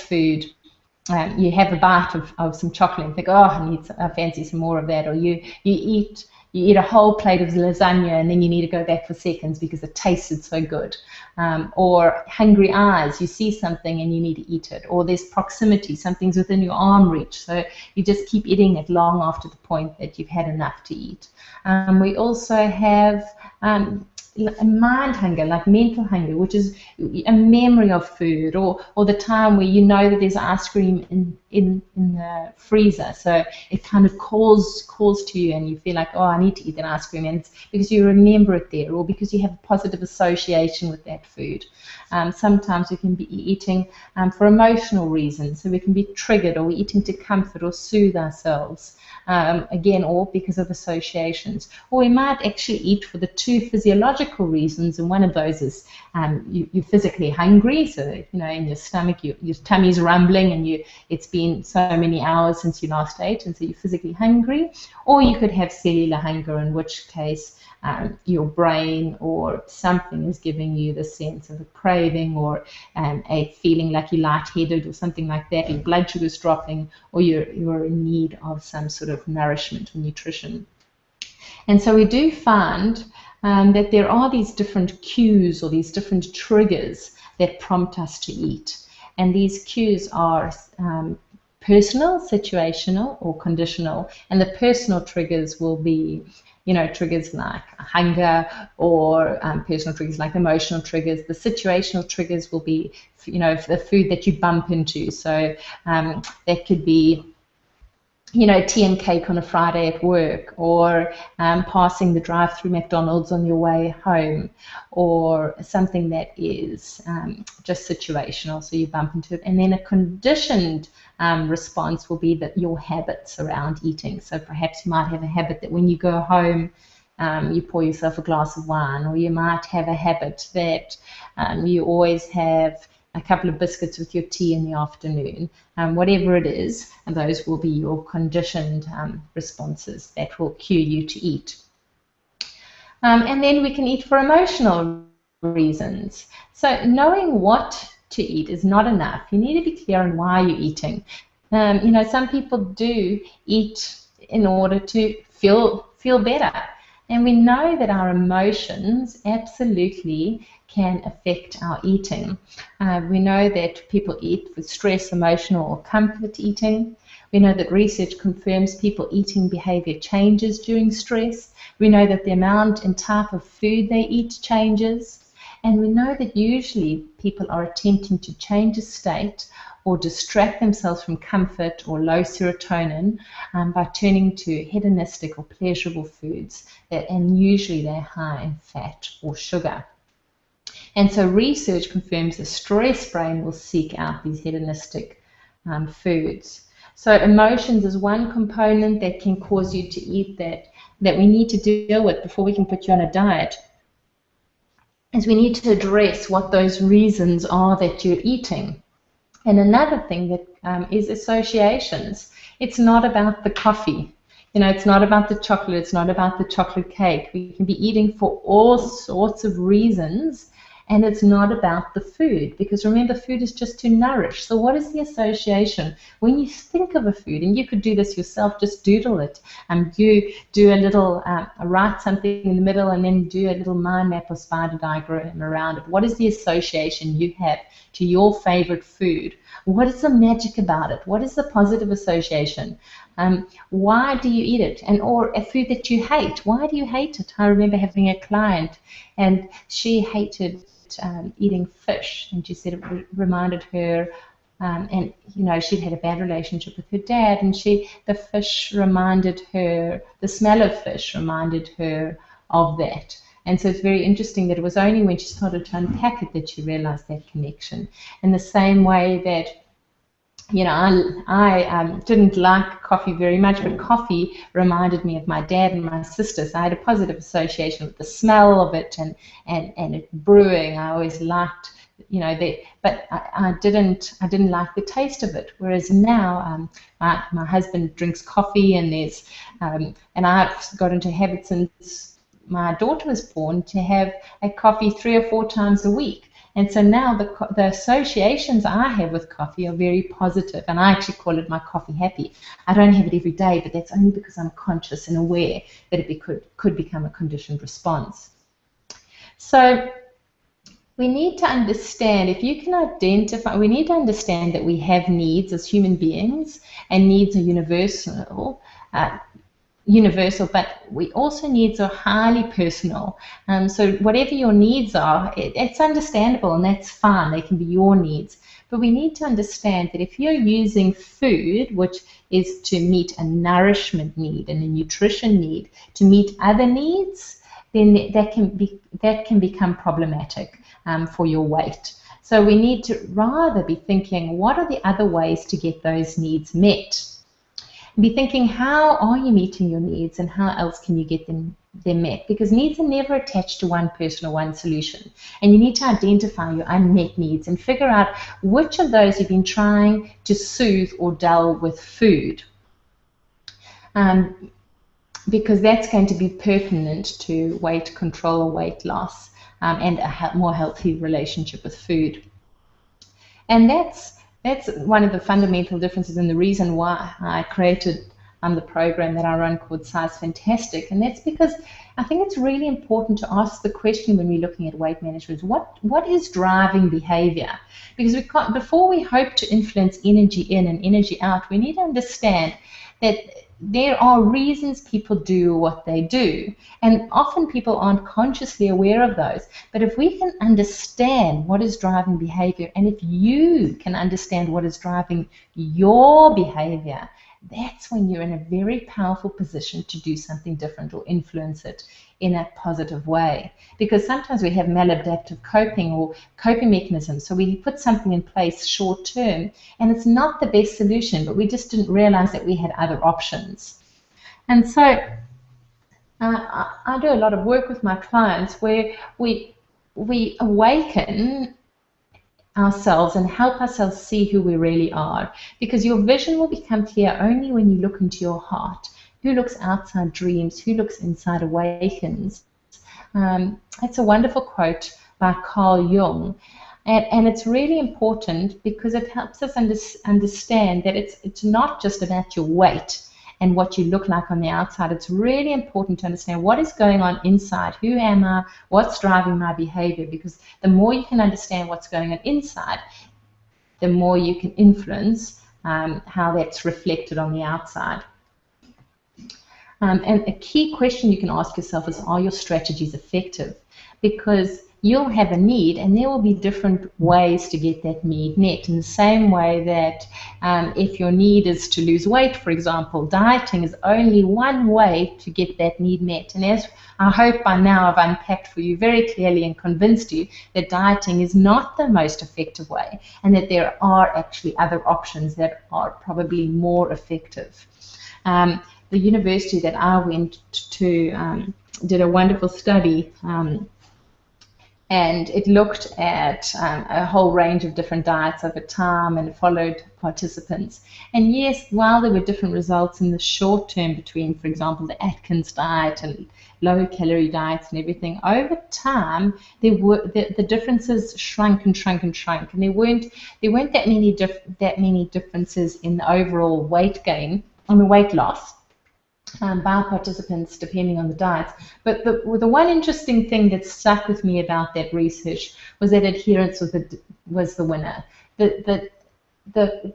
food. You have a bite of some chocolate and think, oh, I fancy some more of that. Or you eat a whole plate of lasagna and then you need to go back for seconds because it tasted so good. Or hungry eyes, you see something and you need to eat it. Or there's proximity, something's within your arm reach, so you just keep eating it long after the point that you've had enough to eat. We also have a mind hunger, like mental hunger, which is a memory of food, or the time where you know that there's ice cream in the freezer, so it kind of calls to you, and you feel like, oh, I need to eat that ice cream, and it's because you remember it there, or because you have a positive association with that food. Sometimes we can be eating for emotional reasons, so we can be triggered, or we're eating to comfort or soothe ourselves. Again, all because of associations. Or we might actually eat for the two physiological reasons, and one of those is you're physically hungry, so in your stomach your tummy's rumbling, and it's been so many hours since you last ate, and so you're physically hungry. Or you could have cellular hunger, in which case your brain or something is giving you the sense of a craving, or a feeling like you're lightheaded or something like that, your blood sugar's dropping, or you're in need of some sort of nourishment or nutrition. And so we do find that there are these different cues or these different triggers that prompt us to eat. And these cues are personal, situational, or conditional. And the personal triggers will be triggers like hunger, or personal triggers like emotional triggers. The situational triggers will be, the food that you bump into. So that could be, tea and cake on a Friday at work, or passing the drive-through McDonald's on your way home, or something that is just situational, so you bump into it. And then a conditioned response will be that your habits around eating. So perhaps you might have a habit that when you go home, you pour yourself a glass of wine, or you might have a habit that you always have a couple of biscuits with your tea in the afternoon. Whatever it is, and those will be your conditioned responses that will cue you to eat. And then we can eat for emotional reasons. So knowing what to eat is not enough. You need to be clear on why you're eating. Some people do eat in order to feel better. And we know that our emotions absolutely can affect our eating. We know that people eat for stress, emotional, or comfort eating. We know that research confirms people eating behavior changes during stress. We know that the amount and type of food they eat changes. And we know that usually people are attempting to change a state or distract themselves from comfort or low serotonin by turning to hedonistic or pleasurable foods, and usually they're high in fat or sugar. And so research confirms the stress brain will seek out these hedonistic foods. So emotions is one component that can cause you to eat that we need to deal with before we can put you on a diet. Is we need to address what those reasons are that you're eating. And another thing that is associations. It's not about the coffee. It's not about the chocolate. It's not about the chocolate cake. We can be eating for all sorts of reasons, and it's not about the food, because remember, food is just to nourish. So what is the association? When you think of a food, and you could do this yourself, just doodle it. You do a little, write something in the middle, and then do a little mind map or spider diagram around it. What is the association you have to your favorite food? What is the magic about it? What is the positive association? Why do you eat it? Or a food that you hate. Why do you hate it? I remember having a client, and she hated eating fish, and she said it reminded her, and she'd had a bad relationship with her dad, and the fish reminded her, the smell of fish reminded her of that. And so it's very interesting that it was only when she started to unpack it that she realized that connection. In the same way that, I didn't like coffee very much, but coffee reminded me of my dad and my sister. So I had a positive association with the smell of it and it brewing. I always liked, but I didn't like the taste of it. Whereas now, my husband drinks coffee, and and I've got into habits since my daughter was born to have a coffee 3 or 4 times a week. And so now the associations I have with coffee are very positive, and I actually call it my coffee happy. I don't have it every day, but that's only because I'm conscious and aware that it could become a conditioned response. So we need to understand, if you can identify, we need to understand that we have needs as human beings, and needs are universal. universal, but we also needs are highly personal. So whatever your needs are, it's understandable and that's fine. They can be your needs. But we need to understand that if you're using food, which is to meet a nourishment need and a nutrition need, to meet other needs, then that can become problematic for your weight. So we need to rather be thinking, what are the other ways to get those needs met? Be thinking, how are you meeting your needs and how else can you get them met? Because needs are never attached to one person or one solution. And you need to identify your unmet needs and figure out which of those you've been trying to soothe or dull with food. Because that's going to be pertinent to weight control or weight loss and a more healthy relationship with food. And that's one of the fundamental differences and the reason why I created the program that I run called Size Fantastic. And that's because I think it's really important to ask the question when we're looking at weight management, what is driving behavior? Because before we hope to influence energy in and energy out, we need to understand that there are reasons people do what they do. And often people aren't consciously aware of those. But if we can understand what is driving behavior, and if you can understand what is driving your behavior, that's when you're in a very powerful position to do something different or influence it in a positive way. Because sometimes we have maladaptive coping or coping mechanisms. So we put something in place short term and it's not the best solution, but we just didn't realize that we had other options. And so I do a lot of work with my clients where we awaken ourselves and help ourselves see who we really are, because your vision will become clear only when you look into your heart. Who looks outside dreams, who looks inside awakens. It's a wonderful quote by Carl Jung, and it's really important because it helps us understand that it's not just about your weight and what you look like on the outside. It's really important to understand what is going on inside. Who am I? What's driving my behavior? Because the more you can understand what's going on inside, the more you can influence how that's reflected on the outside. And a key question you can ask yourself is, are your strategies effective? Because you'll have a need and there will be different ways to get that need met. In the same way that if your need is to lose weight, for example, dieting is only one way to get that need met. And as I hope by now I've unpacked for you very clearly and convinced you that dieting is not the most effective way and that there are actually other options that are probably more effective. The university that I went to did a wonderful study and it looked at a whole range of different diets over time and followed participants. And yes, while there were different results in the short term between, for example, the Atkins diet and low-calorie diets and everything, over time the differences shrunk and shrunk and shrunk, and there weren't that many differences in the overall weight gain on the weight loss by participants depending on the diets. But the one interesting thing that stuck with me about that research was that adherence was the winner. The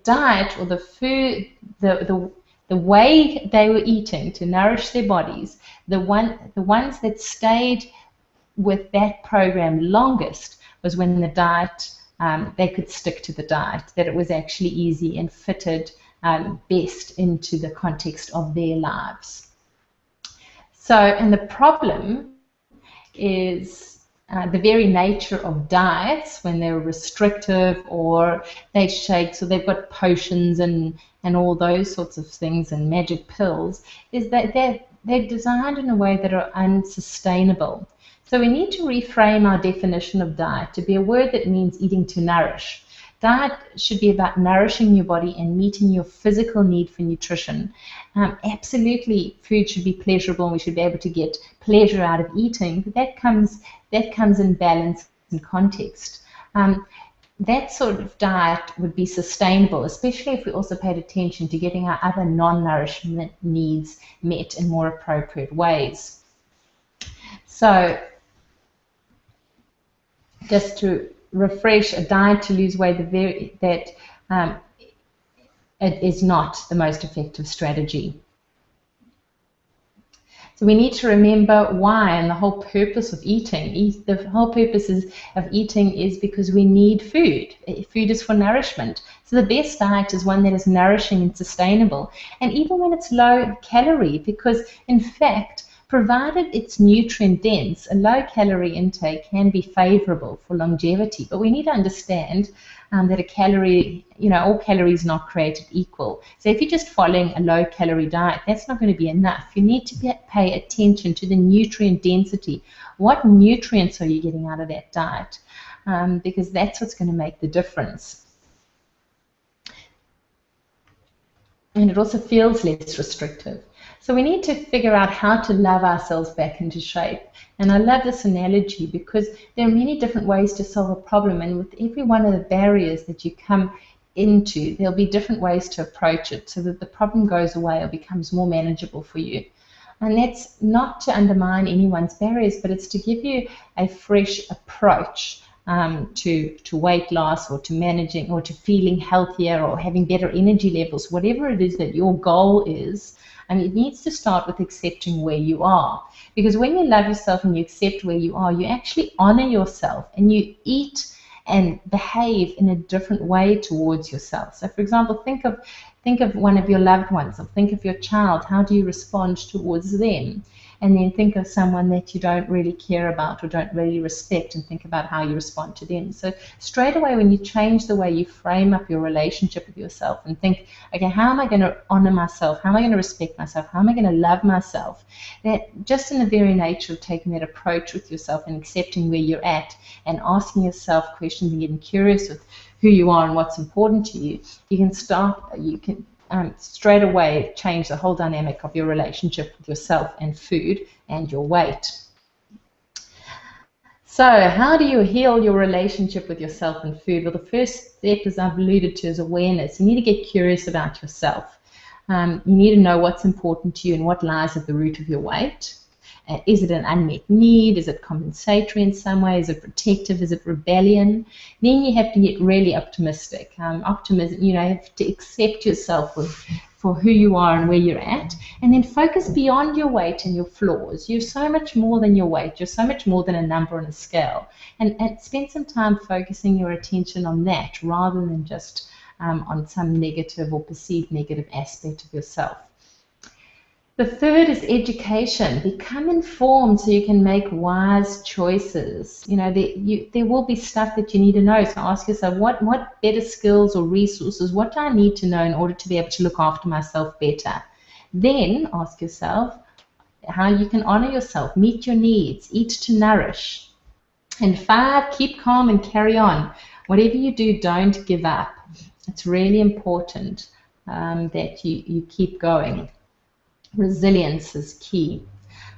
diet or the food, the way they were eating to nourish their bodies, the ones that stayed with that program longest was when the diet, they could stick to the diet, that it was actually easy and fitted best into the context of their lives. So, and the problem is the very nature of diets when they're restrictive or they shake, so they've got potions and all those sorts of things and magic pills, is that they're designed in a way that are unsustainable. So we need to reframe our definition of diet to be a word that means eating to nourish. Diet should be about nourishing your body and meeting your physical need for nutrition. Absolutely, food should be pleasurable and we should be able to get pleasure out of eating, but that comes in balance and context. That sort of diet would be sustainable, especially if we also paid attention to getting our other non-nourishment needs met in more appropriate ways. So, just to refresh, a diet to lose weight, it is not the most effective strategy. So we need to remember why and the whole purpose of eating. The whole purpose of eating is because we need food. Food is for nourishment. So the best diet is one that is nourishing and sustainable. And even when it's low calorie, because in fact, provided it's nutrient dense, a low calorie intake can be favorable for longevity. But we need to understand that a calorie, all calories are not created equal. So if you're just following a low calorie diet, that's not going to be enough. You need to pay attention to the nutrient density. What nutrients are you getting out of that diet? Because that's what's going to make the difference. And it also feels less restrictive. So we need to figure out how to love ourselves back into shape. And I love this analogy because there are many different ways to solve a problem, and with every one of the barriers that you come into, there'll be different ways to approach it so that the problem goes away or becomes more manageable for you. And that's not to undermine anyone's barriers, but it's to give you a fresh approach to weight loss, or to managing, or to feeling healthier, or having better energy levels, whatever it is that your goal is. And it needs to start with accepting where you are. Because when you love yourself and you accept where you are, you actually honor yourself and you eat and behave in a different way towards yourself. So for example, think of one of your loved ones, or think of your child. How do you respond towards them? And then think of someone that you don't really care about or don't really respect, and think about how you respond to them. So straight away, when you change the way you frame up your relationship with yourself and think, okay, how am I going to honor myself? How am I going to respect myself? How am I going to love myself? That just in the very nature of taking that approach with yourself and accepting where you're at and asking yourself questions and getting curious with who you are and what's important to you, you can straight away change the whole dynamic of your relationship with yourself and food and your weight. So how do you heal your relationship with yourself and food? Well, the first step, as I've alluded to, is awareness. You need to get curious about yourself. You need to know what's important to you and what lies at the root of your weight. Is it an unmet need? Is it compensatory in some way? Is it protective? Is it rebellion? Then you have to get really optimistic. Optimism, you have to accept yourself for who you are and where you're at, and then focus beyond your weight and your flaws. You're so much more than your weight. You're so much more than a number on a scale. And spend some time focusing your attention on that rather than just on some negative or perceived negative aspect of yourself. The third is education. Become informed so you can make wise choices. There will be stuff that you need to know. So ask yourself, what better skills or resources, what do I need to know in order to be able to look after myself better? Then ask yourself how you can honor yourself, meet your needs, eat to nourish. And 5, keep calm and carry on. Whatever you do, don't give up. It's really important that you keep going. Resilience is key.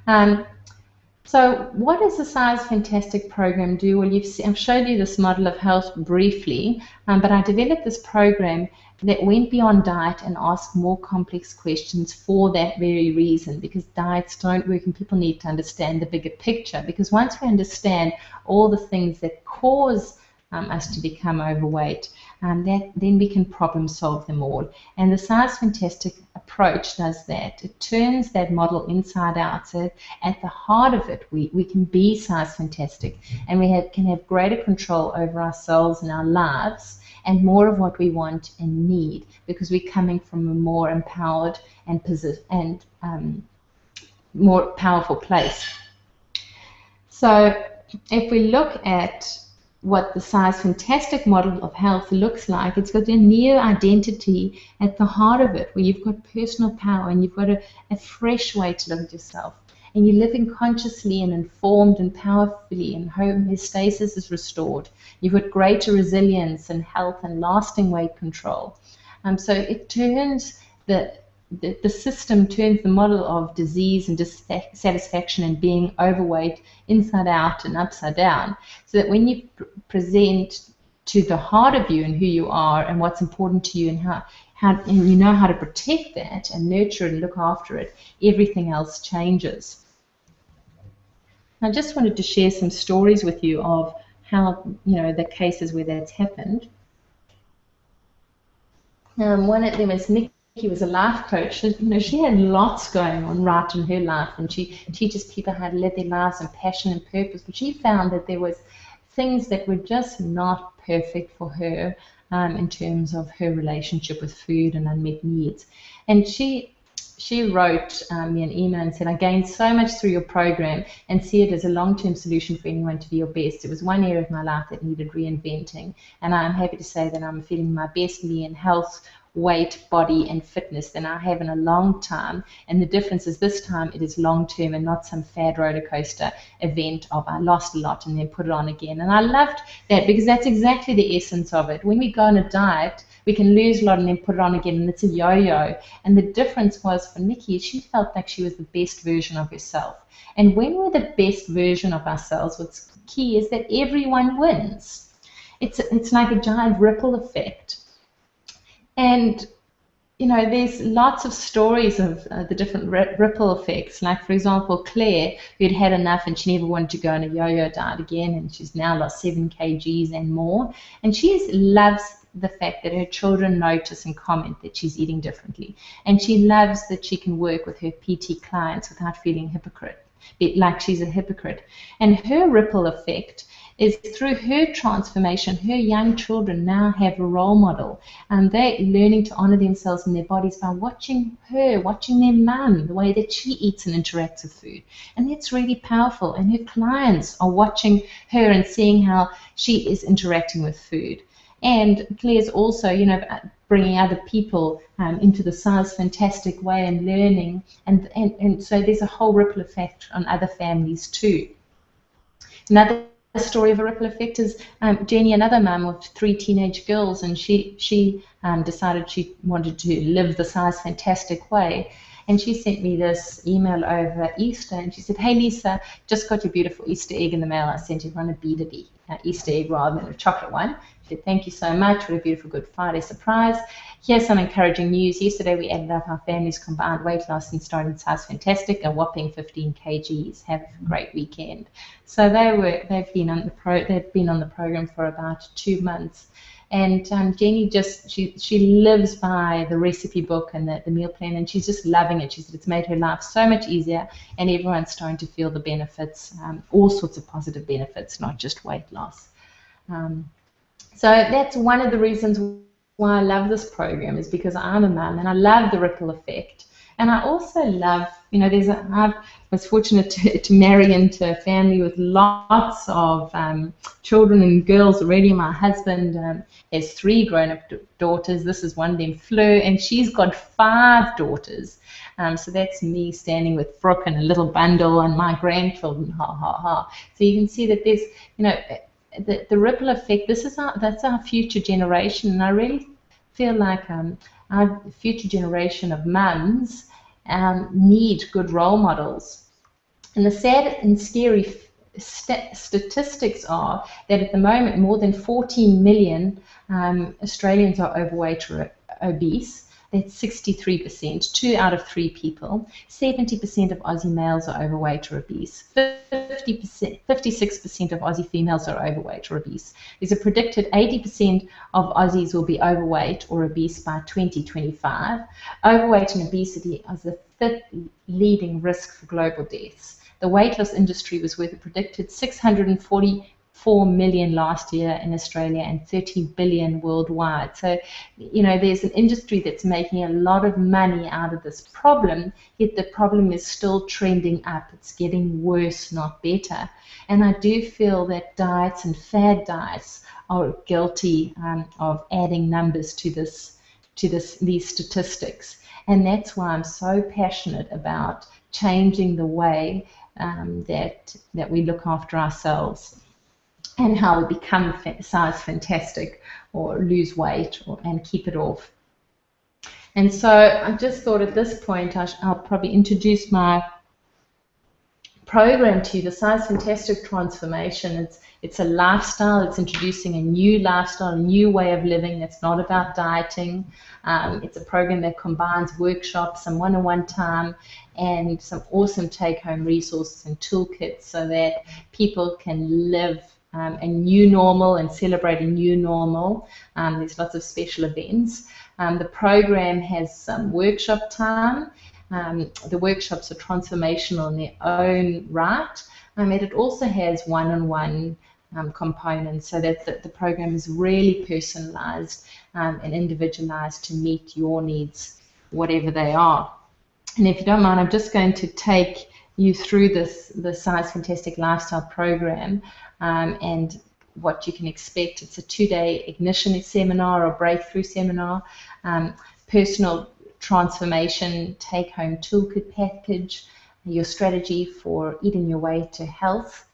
So what does the Size Fantastic program do? Well, I've showed you this model of health briefly, but I developed this program that went beyond diet and asked more complex questions for that very reason, because diets don't work and people need to understand the bigger picture. Because once we understand all the things that cause us to become overweight, then we can problem solve them all. And the Size Fantastic approach does that. It turns that model inside out. So at the heart of it, we can be Size Fantastic, and we can have greater control over ourselves and our lives, and more of what we want and need, because we're coming from a more empowered and more powerful place. So if we look at what the Size Fantastic model of health looks like, it's got a neo identity at the heart of it, where you've got personal power and you've got a fresh way to look at yourself, and you're living consciously and informed and powerfully, and homeostasis is restored. You've got greater resilience and health and lasting weight control. So it turns the system turns the model of disease and dissatisfaction and being overweight inside out and upside down, so that when you present to the heart of you and who you are and what's important to you, and how and you know how to protect that and nurture it and look after it, everything else changes. I just wanted to share some stories with you of how, the cases where that's happened. One of them is Nick was a life coach. She had lots going on right in her life, and she teaches people how to live their lives and passion and purpose. But she found that there was things that were just not perfect for her in terms of her relationship with food and unmet needs. And she wrote me an email and said, I gained so much through your program and see it as a long-term solution for anyone to be your best. It was one area of my life that needed reinventing, and I'm happy to say that I'm feeling my best me in health, weight, body, and fitness than I have in a long time. And the difference is this time it is long-term and not some fad roller coaster event of I lost a lot and then put it on again. And I loved that, because that's exactly the essence of it. When we go on a diet, we can lose a lot and then put it on again, and it's a yo-yo. And the difference was for Nikki, she felt like she was the best version of herself. And when we're the best version of ourselves, what's key is that everyone wins. It's like a giant ripple effect. And, there's lots of stories of the different ripple effects. Like, for example, Claire, who'd had enough and she never wanted to go on a yo-yo diet again, and she's now lost 7 kgs and more. And she loves the fact that her children notice and comment that she's eating differently. And she loves that she can work with her PT clients without feeling like she's a hypocrite. And her ripple effect is through her transformation, her young children now have a role model, and they're learning to honor themselves and their bodies by watching her, watching their mum, the way that she eats and interacts with food. And that's really powerful. And her clients are watching her and seeing how she is interacting with food. And Claire's also, bringing other people into the Size Fantastic way and learning. And so there's a whole ripple effect on other families too. Another story of a ripple effect is Jenny, another mum with 3 teenage girls, and she decided she wanted to live the Size Fantastic way. And she sent me this email over Easter, and she said, hey Lisa, just got your beautiful Easter egg in the mail. I sent everyone a B2B Easter egg rather than a chocolate one. She said, thank you so much. What a beautiful Good Friday surprise. Here's some encouraging news. Yesterday we added up our family's combined weight loss and started Size Fantastic, a whopping 15 kgs. Have a great weekend. So they've been on the program for about 2 months. And Jenny she lives by the recipe book and the meal plan, and she's just loving it. She said it's made her life so much easier, and everyone's starting to feel the benefits, all sorts of positive benefits, not just weight loss. So that's one of the reasons why I love this program, is because I'm a mum and I love the ripple effect. And I also love, I was fortunate to marry into a family with lots of children and girls already. My husband has 3 grown-up daughters. This is one of them, Fleur, and she's got 5 daughters. So that's me standing with Brooke and a little bundle and my grandchildren, ha, ha, ha. So you can see that there's, the ripple effect. That's our future generation, and I really feel like our future generation of mums need good role models. And the sad and scary statistics are that at the moment more than 14 million Australians are overweight or obese. That's 63%, 2 out of 3 people. 70% of Aussie males are overweight or obese. 56% of Aussie females are overweight or obese. There's a predicted 80% of Aussies will be overweight or obese by 2025. Overweight and obesity is the 5th leading risk for global deaths. The weight loss industry was worth a predicted $644 million last year in Australia and $30 billion worldwide. So, there's an industry that's making a lot of money out of this problem, yet the problem is still trending up. It's getting worse, not better. And I do feel that diets and fad diets are guilty of adding numbers to these statistics. And that's why I'm so passionate about changing the way that we look after ourselves, and how we become Size Fantastic or lose weight and keep it off. And so I just thought at this point I'll probably introduce my program to you, the Size Fantastic Transformation. It's a lifestyle. It's introducing a new lifestyle, a new way of living that's not about dieting. It's a program that combines workshops, some one-on-one time, and some awesome take-home resources and toolkits so that people can live a new normal and celebrate a new normal. There's lots of special events. The program has some workshop time. The workshops are transformational in their own right, and it also has one-on-one components, so that the program is really personalized and individualized to meet your needs, whatever they are. And if you don't mind, I'm just going to take you through the Size Fantastic Lifestyle program and what you can expect. It's a 2-day ignition seminar or breakthrough seminar, personal transformation take-home toolkit package, your strategy for eating your way to health.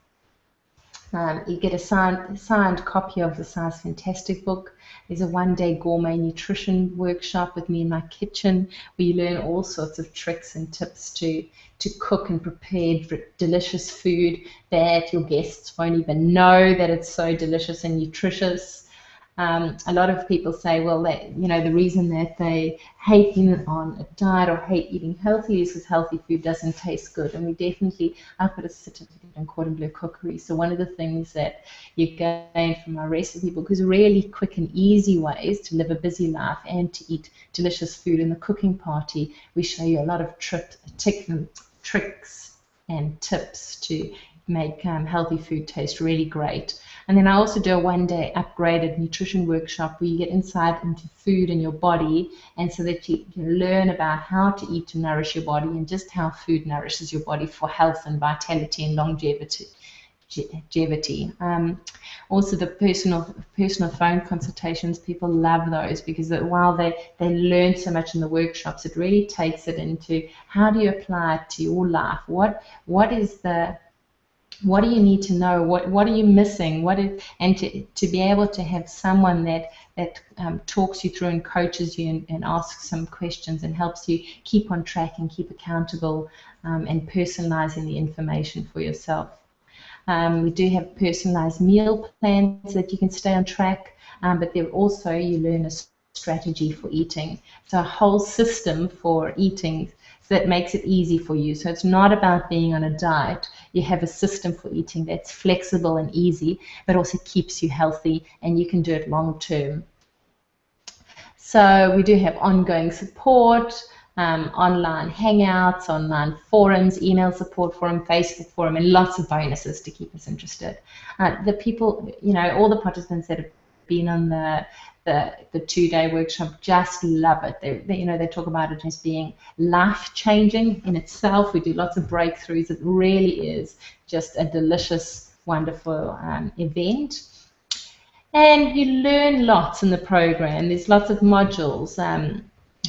You get a signed copy of the Size Fantastic book. There's a 1-day gourmet nutrition workshop with me in my kitchen where you learn all sorts of tricks and tips to cook and prepare delicious food that your guests won't even know that it's so delicious and nutritious. A lot of people say, well, the reason that they hate being on a diet or hate eating healthy is because healthy food doesn't taste good. And I've got a certificate in Cordon Bleu cookery. So one of the things that you gain from our recipe book is really quick and easy ways to live a busy life and to eat delicious food. In the cooking party, we show you a lot of tricks and tips to make healthy food taste really great. And then I also do a 1-day upgraded nutrition workshop where you get insight into food and your body, and so that you can learn about how to eat to nourish your body and just how food nourishes your body for health and vitality and longevity. Also the personal phone consultations, people love those because while they learn so much in the workshops, it really takes it into how do you apply it to your life. What do you need to know? What are you missing? And to be able to have someone that talks you through and coaches you and asks some questions and helps you keep on track and keep accountable and personalizing the information for yourself. We do have personalized meal plans that you can stay on track, but there also you learn a strategy for eating. So a whole system for eating that makes it easy for you. So it's not about being on a diet. You have a system for eating that's flexible and easy, but also keeps you healthy, and you can do it long term. So we do have ongoing support, online hangouts, online forums, email support forum, Facebook forum, and lots of bonuses to keep us interested. The people, all the participants that have been on the 2-day workshop just love it. They talk about it as being life-changing in itself. We do lots of breakthroughs. It really is just a delicious, wonderful event. And you learn lots in the program. There's lots of modules.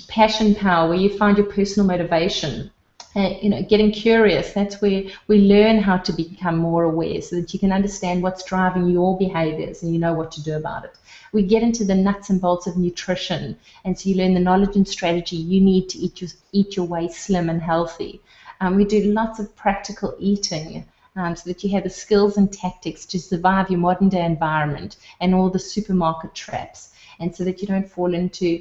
Passion Power, where you find your personal motivation. Getting curious, that's where we learn how to become more aware so that you can understand what's driving your behaviors and you know what to do about it. We get into the nuts and bolts of nutrition, and so you learn the knowledge and strategy you need to eat your way slim and healthy. We do lots of practical eating so that you have the skills and tactics to survive your modern day environment and all the supermarket traps, and so that you don't fall into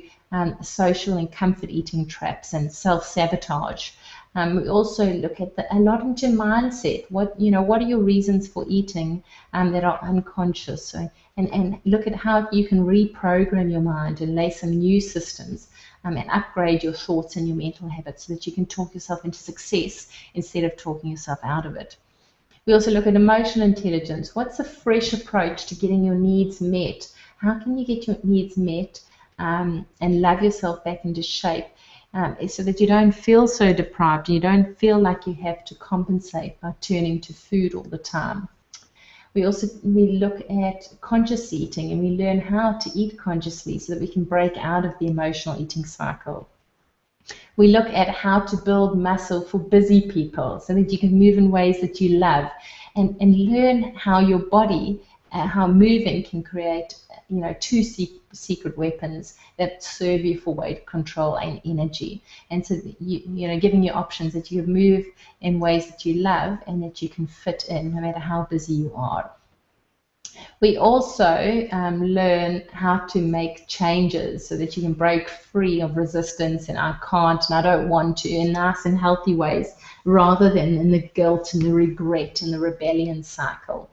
social and comfort eating traps and self-sabotage. We also look at a lot into mindset. What are your reasons for eating that are unconscious? So, and look at how you can reprogram your mind and lay some new systems and upgrade your thoughts and your mental habits so that you can talk yourself into success instead of talking yourself out of it. We also look at emotional intelligence. What's a fresh approach to getting your needs met? How can you get your needs met and love yourself back into shape so that you don't feel so deprived and you don't feel like you have to compensate by turning to food all the time? We look at conscious eating, and we learn how to eat consciously so that we can break out of the emotional eating cycle. We look at how to build muscle for busy people so that you can move in ways that you love, and learn how your body, how moving can create two secret weapons that serve you for weight control and energy. And so giving you options that you can move in ways that you love and that you can fit in no matter how busy you are. We also learn how to make changes so that you can break free of resistance and I can't and I don't want to in nice and healthy ways, rather than in the guilt and the regret and the rebellion cycle.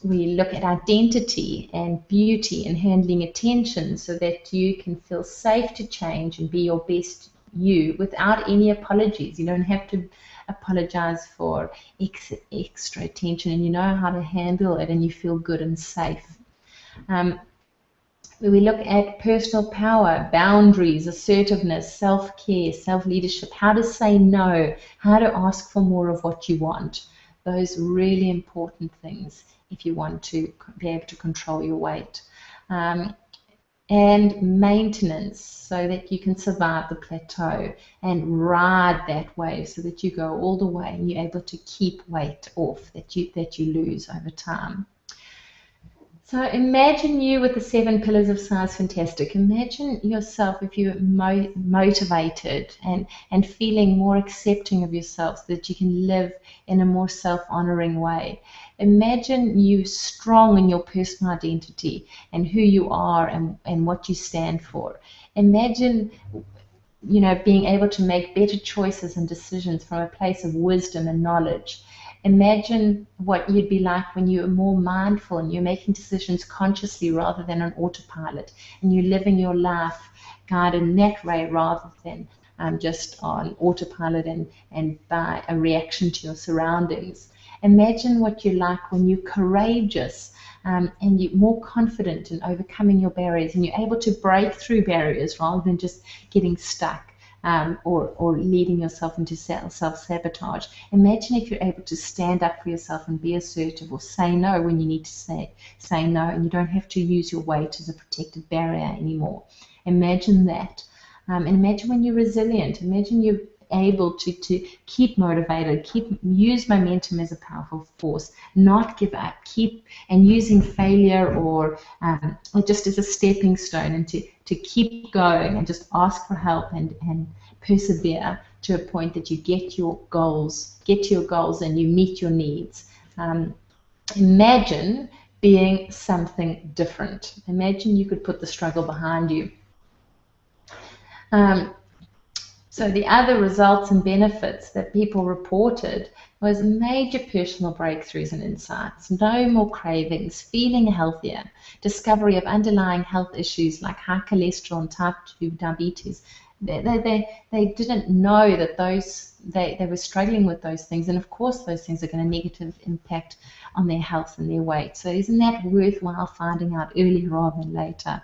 We look at identity and beauty and handling attention so that you can feel safe to change and be your best you without any apologies. You don't have to apologize for extra attention, and you know how to handle it, and you feel good and safe. We look at personal power, boundaries, assertiveness, self-care, self-leadership, how to say no, how to ask for more of what you want. Those really important things if you want to be able to control your weight. And maintenance, so that you can survive the plateau and ride that wave so that you go all the way and you're able to keep weight off that you lose over time. So imagine you with the 7 pillars of Size Fantastic. Imagine yourself if you're motivated and feeling more accepting of yourself so that you can live in a more self-honoring way. Imagine you strong in your personal identity and who you are and what you stand for. Imagine being able to make better choices and decisions from a place of wisdom and knowledge. Imagine what you'd be like when you're more mindful and you're making decisions consciously rather than on autopilot, and you're living your life guided in that way rather than just on autopilot and by a reaction to your surroundings. Imagine what you're like when you're courageous and you're more confident in overcoming your barriers, and you're able to break through barriers rather than just getting stuck. Or leading yourself into self-sabotage. Imagine if you're able to stand up for yourself and be assertive, or say no when you need to say no, and you don't have to use your weight as a protective barrier anymore. Imagine that. And imagine when you're resilient. Imagine you're able to keep motivated, use momentum as a powerful force, not give up, and using failure or just as a stepping stone, and to keep going and just ask for help and persevere to a point that you get to your goals and you meet your needs. Imagine being something different. Imagine you could put the struggle behind you. So the other results and benefits that people reported was major personal breakthroughs and insights, no more cravings, feeling healthier, discovery of underlying health issues like high cholesterol and type 2 diabetes. They didn't know that they were struggling with those things, and of course those things are going to negatively impact on their health and their weight. So isn't that worthwhile finding out earlier rather than later?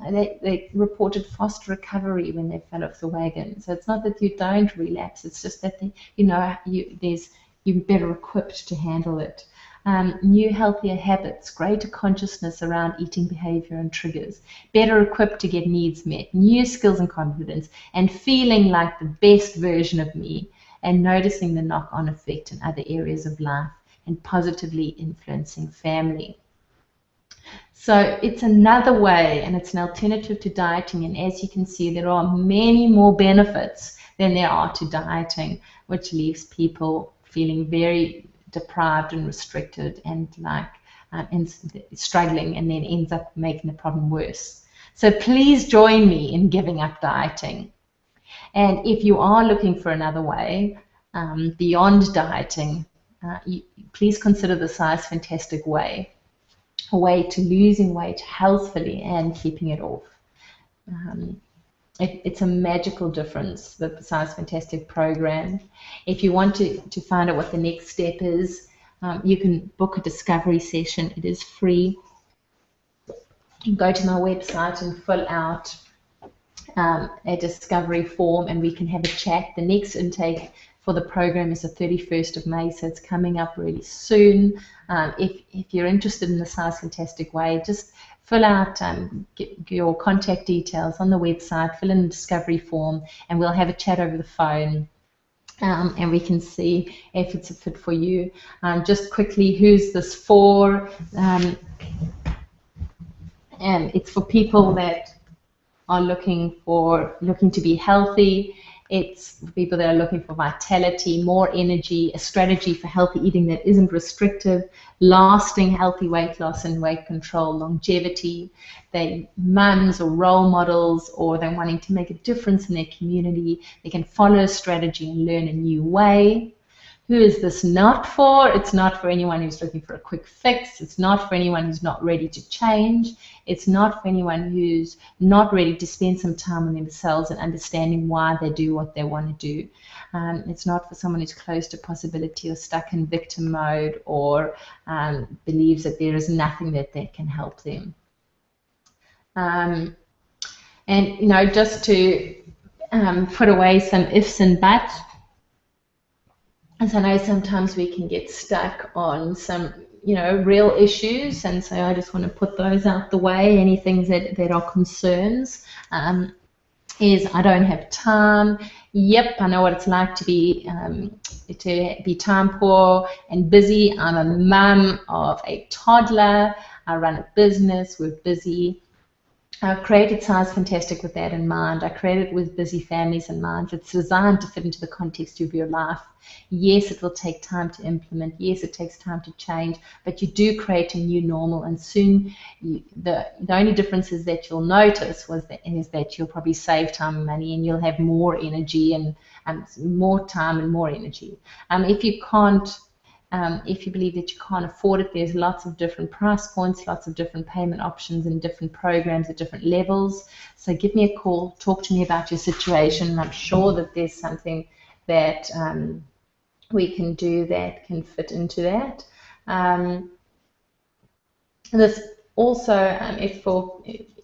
They reported faster recovery when they fell off the wagon. So it's not that you don't relapse, it's just that you're better equipped to handle it. New healthier habits, greater consciousness around eating behavior and triggers, better equipped to get needs met, new skills and confidence, and feeling like the best version of me, and noticing the knock-on effect in other areas of life, and positively influencing family. So it's another way, and it's an alternative to dieting, and as you can see, there are many more benefits than there are to dieting, which leaves people feeling very deprived and restricted and struggling, and then ends up making the problem worse. So please join me in giving up dieting. And if you are looking for another way beyond dieting, please consider the Size Fantastic way. A way to losing weight healthfully and keeping it off. It's a magical difference, the Size Fantastic program. If you want to find out what the next step is, you can book a discovery session. It is free. You can go to my website and fill out a discovery form, and we can have a chat. The next intake for the program is the 31st of May, so it's coming up really soon. If you're interested in the Size Fantastic way, just fill out your contact details on the website, fill in the discovery form, and we'll have a chat over the phone, and we can see if it's a fit for you. Just quickly, who's this for? And it's for people that are looking to be healthy. It's for people that are looking for vitality, more energy, a strategy for healthy eating that isn't restrictive, lasting healthy weight loss and weight control, longevity. They're mums or role models, or they're wanting to make a difference in their community. They can follow a strategy and learn a new way. who is this not for? It's not for anyone who's looking for a quick fix. It's not for anyone who's not ready to change. It's not for anyone who's not ready to spend some time on themselves and understanding why they do what they want to do. It's not for someone who's close to possibility or stuck in victim mode or believes that there is nothing that can help them. And, you know, just to put away some ifs and buts, as I know sometimes we can get stuck on some, you know, real issues, and so I just want to put those out the way. Any things that are concerns is I don't have time. Yep, I know what it's like to be time poor and busy. I'm a mum of a toddler. I run a business. We're busy. I created Size Fantastic with that in mind. I created it with busy families in mind. It's designed to fit into the context of your life. Yes, it will take time to implement. Yes, it takes time to change, but you do create a new normal, and soon the only difference is that you'll notice is that you'll probably save time and money, and you'll have more energy and more time and more energy. If you can't, if you believe that you can't afford it, there's lots of different price points, lots of different payment options and different programs at different levels. So give me a call, talk to me about your situation. I'm sure that there's something that we can do that can fit into that. This also,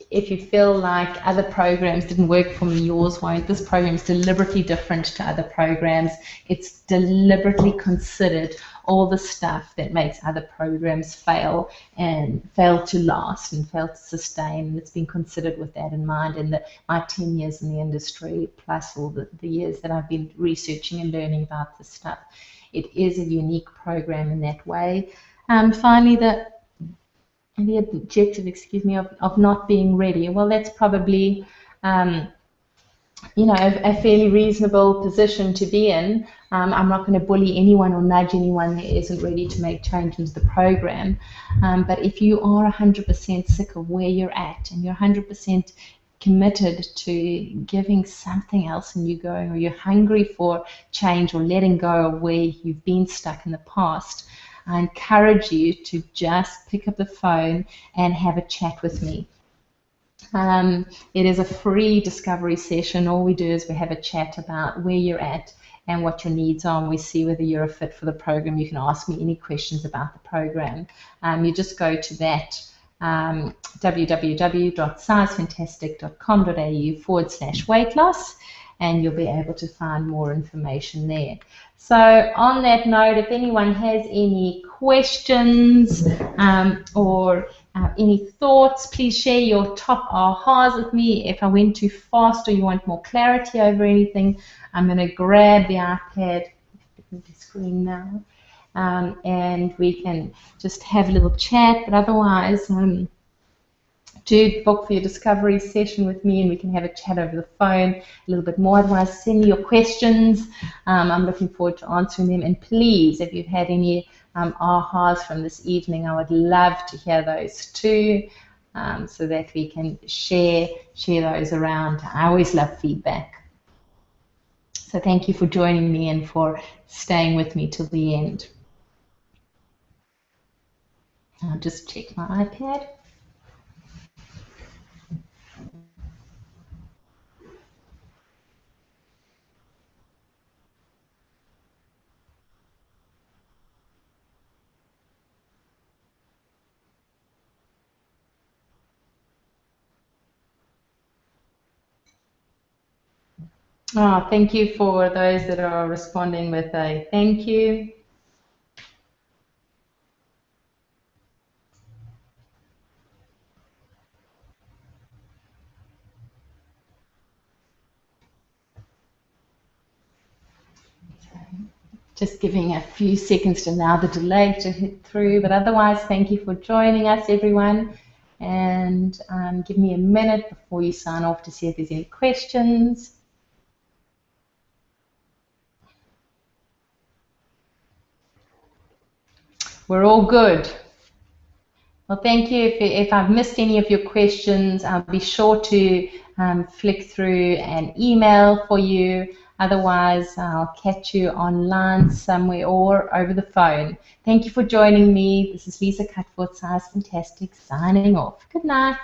if you feel like other programs didn't work for me, yours won't. This program is deliberately different to other programs. It's deliberately considered all the stuff that makes other programs fail to last and fail to sustain. And it's been considered with that in mind. And my 10 years in the industry, plus all the years that I've been researching and learning about this stuff, it is a unique program in that way. Finally, the objective, of not being ready. Well, that's probably, you know, a fairly reasonable position to be in. I'm not going to bully anyone or nudge anyone that isn't ready to make change into the program. But if you are 100% sick of where you're at and you're 100% committed to giving something else and you going, or you're hungry for change or letting go of where you've been stuck in the past, I encourage you to just pick up the phone and have a chat with me. It is a free discovery session. All we do is we have a chat about where you're at and what your needs are, and we see whether you're a fit for the program. You can ask me any questions about the program. You just go to that www.sizefantastic.com.au/weight loss, and you'll be able to find more information there. So on that note, if anyone has any questions or any thoughts, please share your top ahas with me. If I went too fast or you want more clarity over anything, I'm going to grab the iPad, the screen now, and we can just have a little chat. But otherwise, do book for your discovery session with me and we can have a chat over the phone a little bit more. Otherwise, send me your questions. I'm looking forward to answering them. And please, if you've had any ahas from this evening, I would love to hear those too, so that we can share those around. I always love feedback. So thank you for joining me and for staying with me till the end. I'll just check my iPad. Oh, thank you for those that are responding with a thank you. Just giving a few seconds to allow the delay to hit through, but otherwise, thank you for joining us, everyone. And give me a minute before you sign off to see if there's any questions. We're all good. Well, thank you. If I've missed any of your questions, I'll be sure to flick through an email for you. Otherwise, I'll catch you online somewhere or over the phone. Thank you for joining me. This is Lisa Cutforth, Size Fantastic, signing off. Good night.